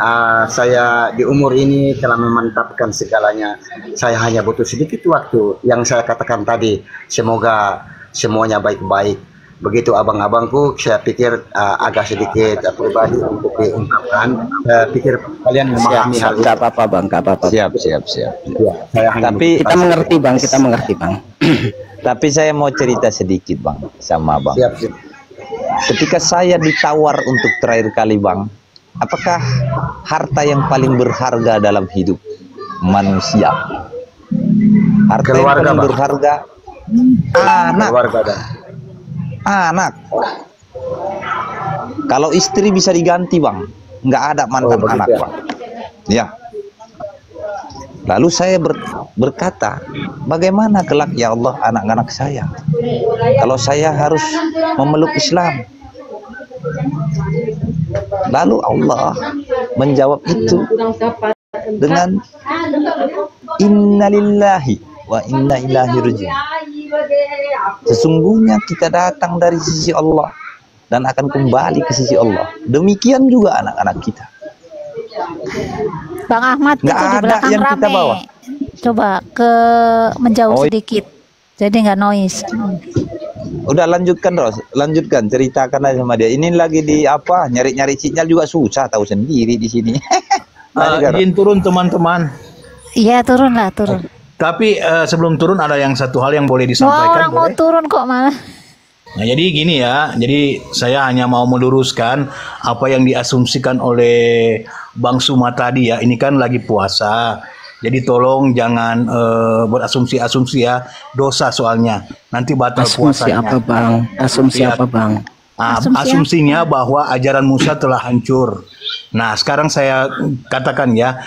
saya di umur ini telah memantapkan segalanya. Saya hanya butuh sedikit waktu. Yang saya katakan tadi, semoga semuanya baik-baik. Begitu abang-abangku, saya pikir agak sedikit pribadi untuk diungkapkan. Saya pikir kalian memahami hal itu. Nggak apa-apa Bang, nggak apa-apa. Siap. Ya, Tapi kita mengerti Bang, kita mengerti Bang. Tapi saya mau cerita sedikit Bang sama Bang. Siap. Ketika saya ditawar untuk terakhir kali Bang, apakah harta yang paling berharga dalam hidup manusia? Harta keluarga, yang paling Bang. berharga anak. Keluarga, Bang. Anak. Kalau istri bisa diganti Bang, nggak ada mantan anak ya. Bang. Ya. Lalu saya berkata, bagaimana kelak ya Allah anak-anak saya kalau saya harus memeluk Islam? Lalu Allah menjawab itu dengan innalillahi wa inna ilaihi raji'un. Sesungguhnya kita datang dari sisi Allah dan akan kembali ke sisi Allah. Demikian juga anak-anak kita. Bang Ahmad, itu di belakang yang kita rame. bawa. Coba menjauh sedikit, jadi nggak noise. Udah lanjutkan ceritakan aja sama dia. Ini lagi di apa? Nyari-nyari sinyal juga susah, tahu sendiri di sini. Izin turun teman-teman. Iya turun. Tapi sebelum turun ada satu hal yang boleh Wah, disampaikan. orang mau turun kok malah. Nah, jadi gini ya, jadi saya hanya mau meluruskan apa yang diasumsikan oleh Bang Suma tadi ya. Ini kan lagi puasa, jadi tolong jangan berasumsi-asumsi ya, dosa soalnya. Nanti batal Asumsi puasanya. apa Bang? Asumsi apa Bang? Asumsinya bahwa ajaran Musa telah hancur. Nah, sekarang saya katakan ya,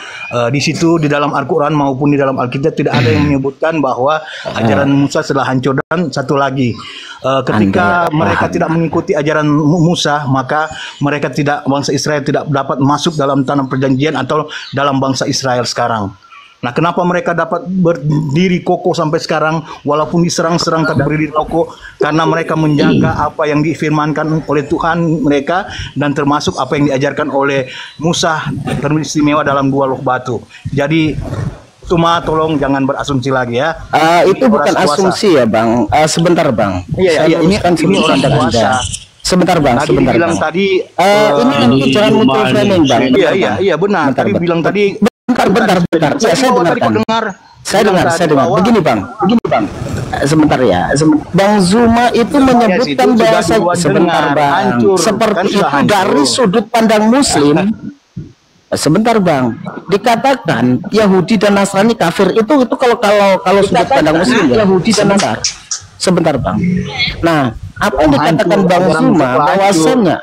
di situ di dalam Al-Quran maupun di dalam Alkitab tidak ada yang menyebutkan bahwa ajaran Musa telah hancur. Dan satu lagi, ketika mereka tidak mengikuti ajaran Musa, maka bangsa Israel tidak dapat masuk dalam tanah perjanjian atau dalam bangsa Israel sekarang. Nah, kenapa mereka dapat berdiri kokoh sampai sekarang walaupun diserang-serang tetap berdiri kokoh? Karena mereka menjaga apa yang difirmankan oleh Tuhan mereka dan termasuk apa yang diajarkan oleh Musa teristimewa dalam 2 loh batu. Jadi cuma tolong jangan berasumsi lagi ya. Itu bukan asumsi ya, Bang. Sebentar, Bang. Iya, ini kan orang kuasa. Sebentar, Bang. Tadi Sebentar, bilang Bang. tadi ini kan jangan mutu framing, Bang. Iya, benar. Tadi bilang tadi Bentar. Ya, saya dengarkan. Saya dengar. Begini, Bang. Sebentar ya. Bang Zuma itu menyebutkan bahasa sebentar, Bang. Seperti itu dari sudut pandang Muslim. Sebentar, Bang. Dikatakan Yahudi dan Nasrani kafir itu kalau sudut pandang Muslim ya. Yahudi dan Nasrani. Sebentar, Bang. Nah, apa yang dikatakan Bang Zuma bahwasannya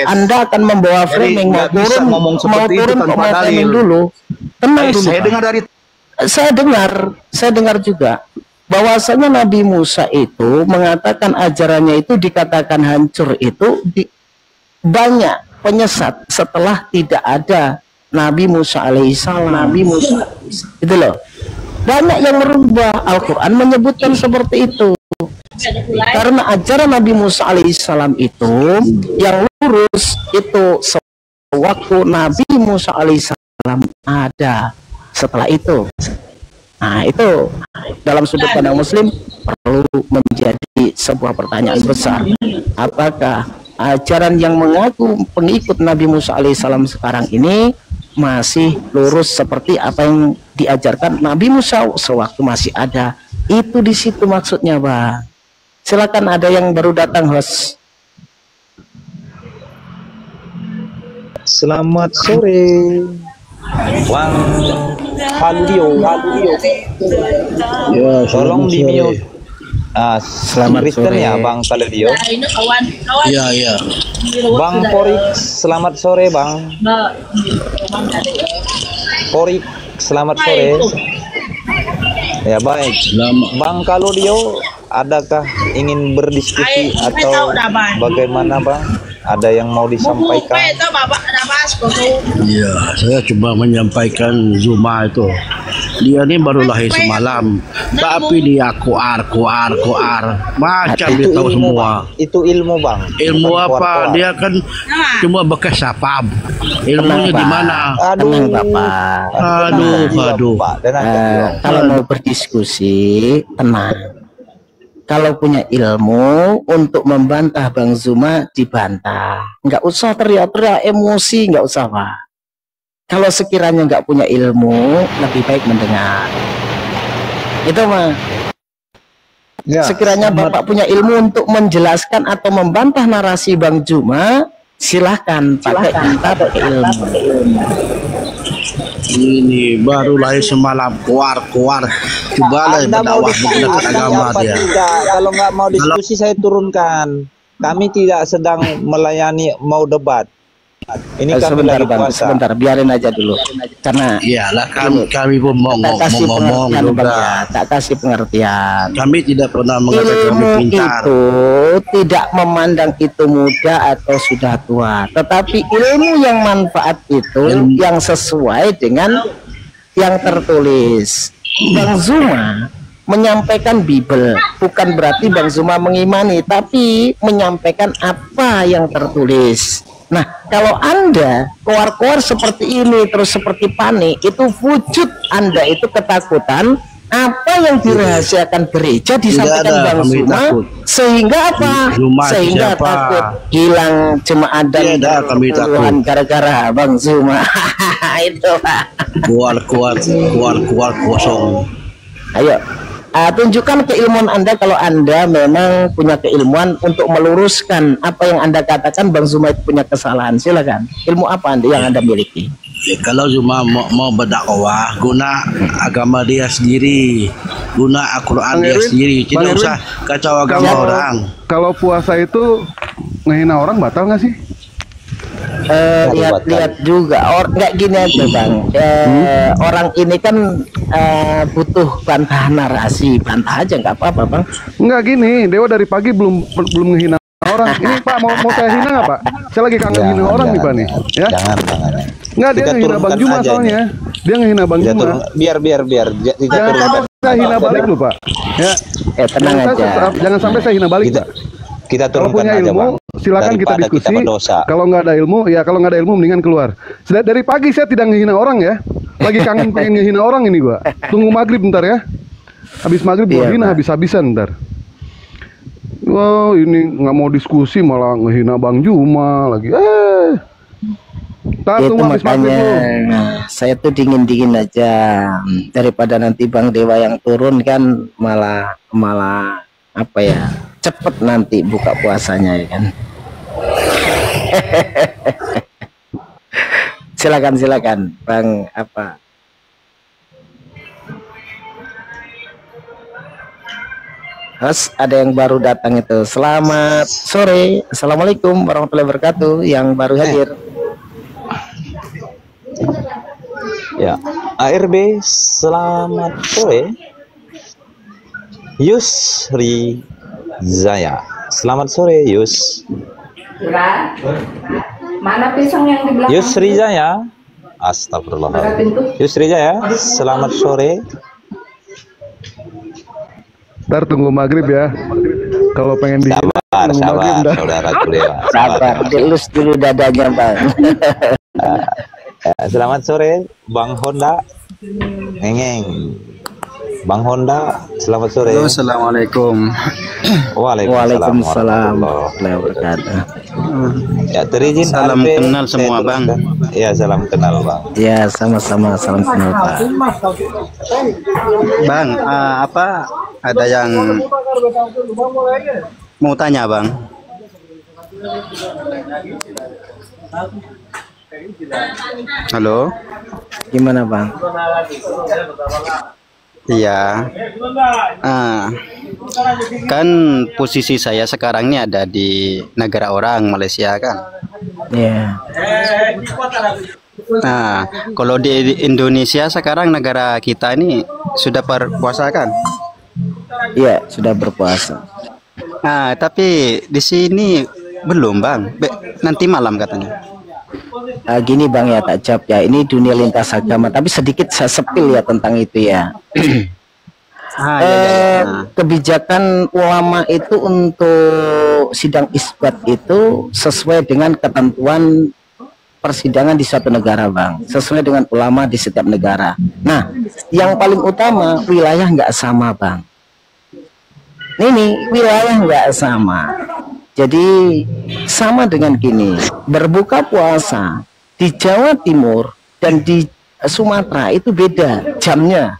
Anda akan membawa framing mau turun framing dulu. Tenang dulu. Saya dengar juga bahwasanya Nabi Musa itu mengatakan ajarannya itu dikatakan hancur itu banyak penyesat setelah tidak ada Nabi Musa alaihissalam. Itu loh. Banyak yang merubah. Al-Quran menyebutkan seperti itu. Karena ajaran Nabi Musa alaihissalam itu yang lurus itu sewaktu Nabi Musa alaihissalam ada. Setelah itu, nah itu dalam sudut pandang Muslim perlu menjadi sebuah pertanyaan besar. Apakah ajaran yang mengaku pengikut Nabi Musa alaihissalam sekarang ini masih lurus seperti apa yang diajarkan Nabi Musa sewaktu masih ada? Itu di situ maksudnya, Bang. Silakan, ada yang baru datang, host. Selamat sore, Bang Haludio. Ya, tolong di mute. Selamat Kristen sore ya, Bang Haludio. Iya. Bang Porik, selamat sore, Bang. Porik, selamat sore. Ya, baik. Bang Haludio, adakah ingin berdiskusi atau bagaimana, Bang? Ada yang mau disampaikan? Iya, saya cuma menyampaikan Zuma itu. Dia ini baru lahir semalam, tapi dia koar, macam dia tahu semua. Itu ilmu, Bang. Ilmu apa? Dia kan cuma bekas sapam. Ilmunya di mana? Tenang, Bapak. Aduh. Kalau mau berdiskusi, tenang. Kalau punya ilmu untuk membantah Bang Zuma, dibantah. Nggak usah teriak-teriak emosi, nggak usah, Pak. Kalau sekiranya nggak punya ilmu, lebih baik mendengar. Itu mah. Ya, sekiranya Bapak punya ilmu untuk menjelaskan atau membantah narasi Bang Zuma, silahkan pakai ilmu. Ini baru lahir semalam, koar. Cobalah berdakwah mengenai agama dia. Kalau nggak mau diskusi, saya turunkan. Kami tidak sedang melayani mau debat. Ini sebentar, Bang, sebentar, biarin aja dulu. Karena iyalah kami pun mau ngomong juga. Tak kasih pengertian. Kami tidak pernah mengatakan kami pintar. Itu tidak memandang itu muda atau sudah tua, tetapi ilmu yang manfaat itu yang sesuai dengan yang tertulis. Bang Zuma menyampaikan Bible, bukan berarti Bang Zuma mengimani, tapi menyampaikan apa yang tertulis. Nah, kalau Anda keluar-keluar seperti ini terus seperti panik, itu wujud Anda itu ketakutan apa yang dirahasiakan gereja disampaikan Bang Zuma, sehingga apa? Sehingga takut hilang jemaat dan puluhan gara-gara Bang Zuma. Itu, Pak. Keluar kosong. Ayo, tunjukkan keilmuan Anda kalau Anda memang punya keilmuan untuk meluruskan apa yang Anda katakan Bang Zuma itu punya kesalahan. Silakan. Ilmu apa yang Anda miliki? Ya, kalau Zuma mau berdakwah guna agama dia sendiri, guna Al-Quran dia sendiri, tidak usah kacau agama orang. Kalau puasa itu ngehina orang batal nggak sih? Lihat juga nggak gini aja, Bang. Orang ini kan butuh bantahan narasi, bantah aja nggak apa-apa, Bang. Nggak gini, Dewa dari pagi belum ngehina orang. Ini Pak mau saya hina nggak, Pak? Saya lagi kangen hina orang nih, Pak nih. Ya. Jangan. Nggak, dia Kita ngehina Bang turunkan Juma aja soalnya. Dia ngehina Bang Kita Juma. turun, biar kita Jangan turunkan. sampai saya hina balik lu, Pak. Ya. Tenang Jangan sampai saya hina balik, Kita, Pak. kita Kalau turunkan punya aja, ilmu, Bang. silakan kita Daripada diskusi. kita berdosa. Kalau nggak ada ilmu, ya kalau nggak ada ilmu mendingan keluar. Dari pagi saya tidak ngehina orang ya. Lagi kangen pengen ngehina orang ini gua. Tunggu maghrib bentar ya. Habis maghrib gua hina habis-habisan bentar. Wow, ini nggak mau diskusi malah ngehina Bang Juma lagi. Itu makanya saya tuh dingin-dingin aja daripada nanti Bang Dewa yang turun kan malah apa ya, cepet nanti buka puasanya ya kan. Silakan Bang apa. Terus ada yang baru datang itu. Selamat sore. Assalamualaikum warahmatullahi wabarakatuh. Yang baru hadir. Ya, ARB selamat sore. Yusri Zaya. Selamat sore, Yus. Mana pisang yang di belakang? Yusri Zaya. Astagfirullahaladzim. Yusri Zaya, selamat sore. Ntar tunggu maghrib ya. Kalau pengen dihina, Sabar, saudaraku Dewa. Sabar, dilus dulu dadanya, Bang. Selamat sore, Bang Honda. Ngeng. Bang Honda, selamat sore. Halo, assalamualaikum. Waalaikumsalam warahmatullahi wabarakatuh. Ya, terizin salam kenal semua, Bang. Ya, salam kenal, Bang. Ya, sama-sama salam kenal, Pak. Bang, apa ada yang mau tanya, Bang? Halo. Gimana, Bang? Iya. Kan posisi saya sekarang ini ada di negara orang, Malaysia kan. Iya. Nah, kalau di Indonesia sekarang negara kita ini sudah berpuasa kan? Iya, sudah berpuasa. Nah, tapi di sini belum, Bang. Nanti malam katanya. Gini Bang ya, tak jawab ya. Ini dunia lintas agama, tapi sedikit saya sepil ya tentang itu ya. Kebijakan ulama itu untuk sidang isbat itu sesuai dengan ketentuan persidangan di suatu negara, Bang. Sesuai dengan ulama di setiap negara. Nah, yang paling utama wilayah nggak sama, Bang. Ini wilayah nggak sama. Jadi sama dengan gini, berbuka puasa di Jawa Timur dan di Sumatera itu beda jamnya,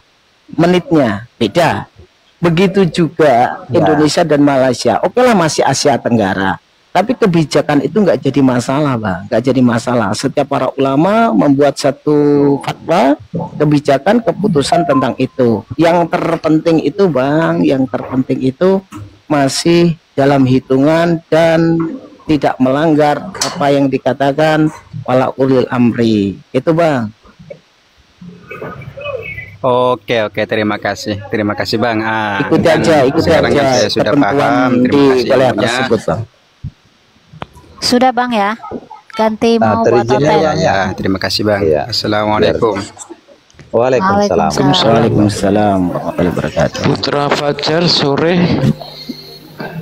menitnya beda. Begitu juga Indonesia dan Malaysia. Oke lah, masih Asia Tenggara. Tapi kebijakan itu nggak jadi masalah, Bang. Nggak jadi masalah. Setiap para ulama membuat satu fatwa, kebijakan, keputusan tentang itu. Yang terpenting itu, Bang, yang terpenting itu masih dalam hitungan dan tidak melanggar apa yang dikatakan wala ulil amri. Itu, Bang. Oke, terima kasih Bang. Ikuti aja. Saya sudah paham. Terima kasih wilayah tersebut, Bang. Sudah Bang ya. Ganti mau buat hotel. Ya, terima kasih Bang. Ya. Assalamualaikum. Waalaikumsalam. Waalaikumsalam warahmatullahi wabarakatuh. Putra Fajar sore.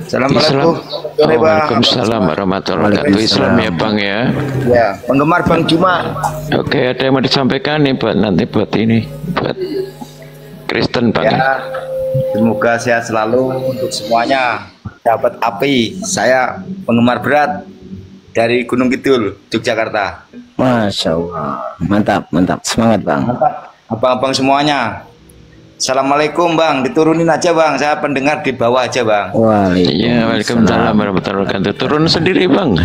Assalamualaikum. Waalaikumsalam warahmatullahi wabarakatuh. Islam ya Bang ya. Ya, penggemar Bang Juma. Oke, ada yang mau disampaikan nih buat nanti buat Kristen Bang. Ya, semoga sehat selalu untuk semuanya. Dapat api. Saya penggemar berat dari Gunung Kidul, Yogyakarta. Masya Allah, mantap, semangat Bang. Abang-abang semuanya. Assalamualaikum Bang, diturunin aja Bang, saya pendengar di bawah aja Bang. Waalaikumsalam warahmatullahi wabarakatuh. Turun sendiri Bang.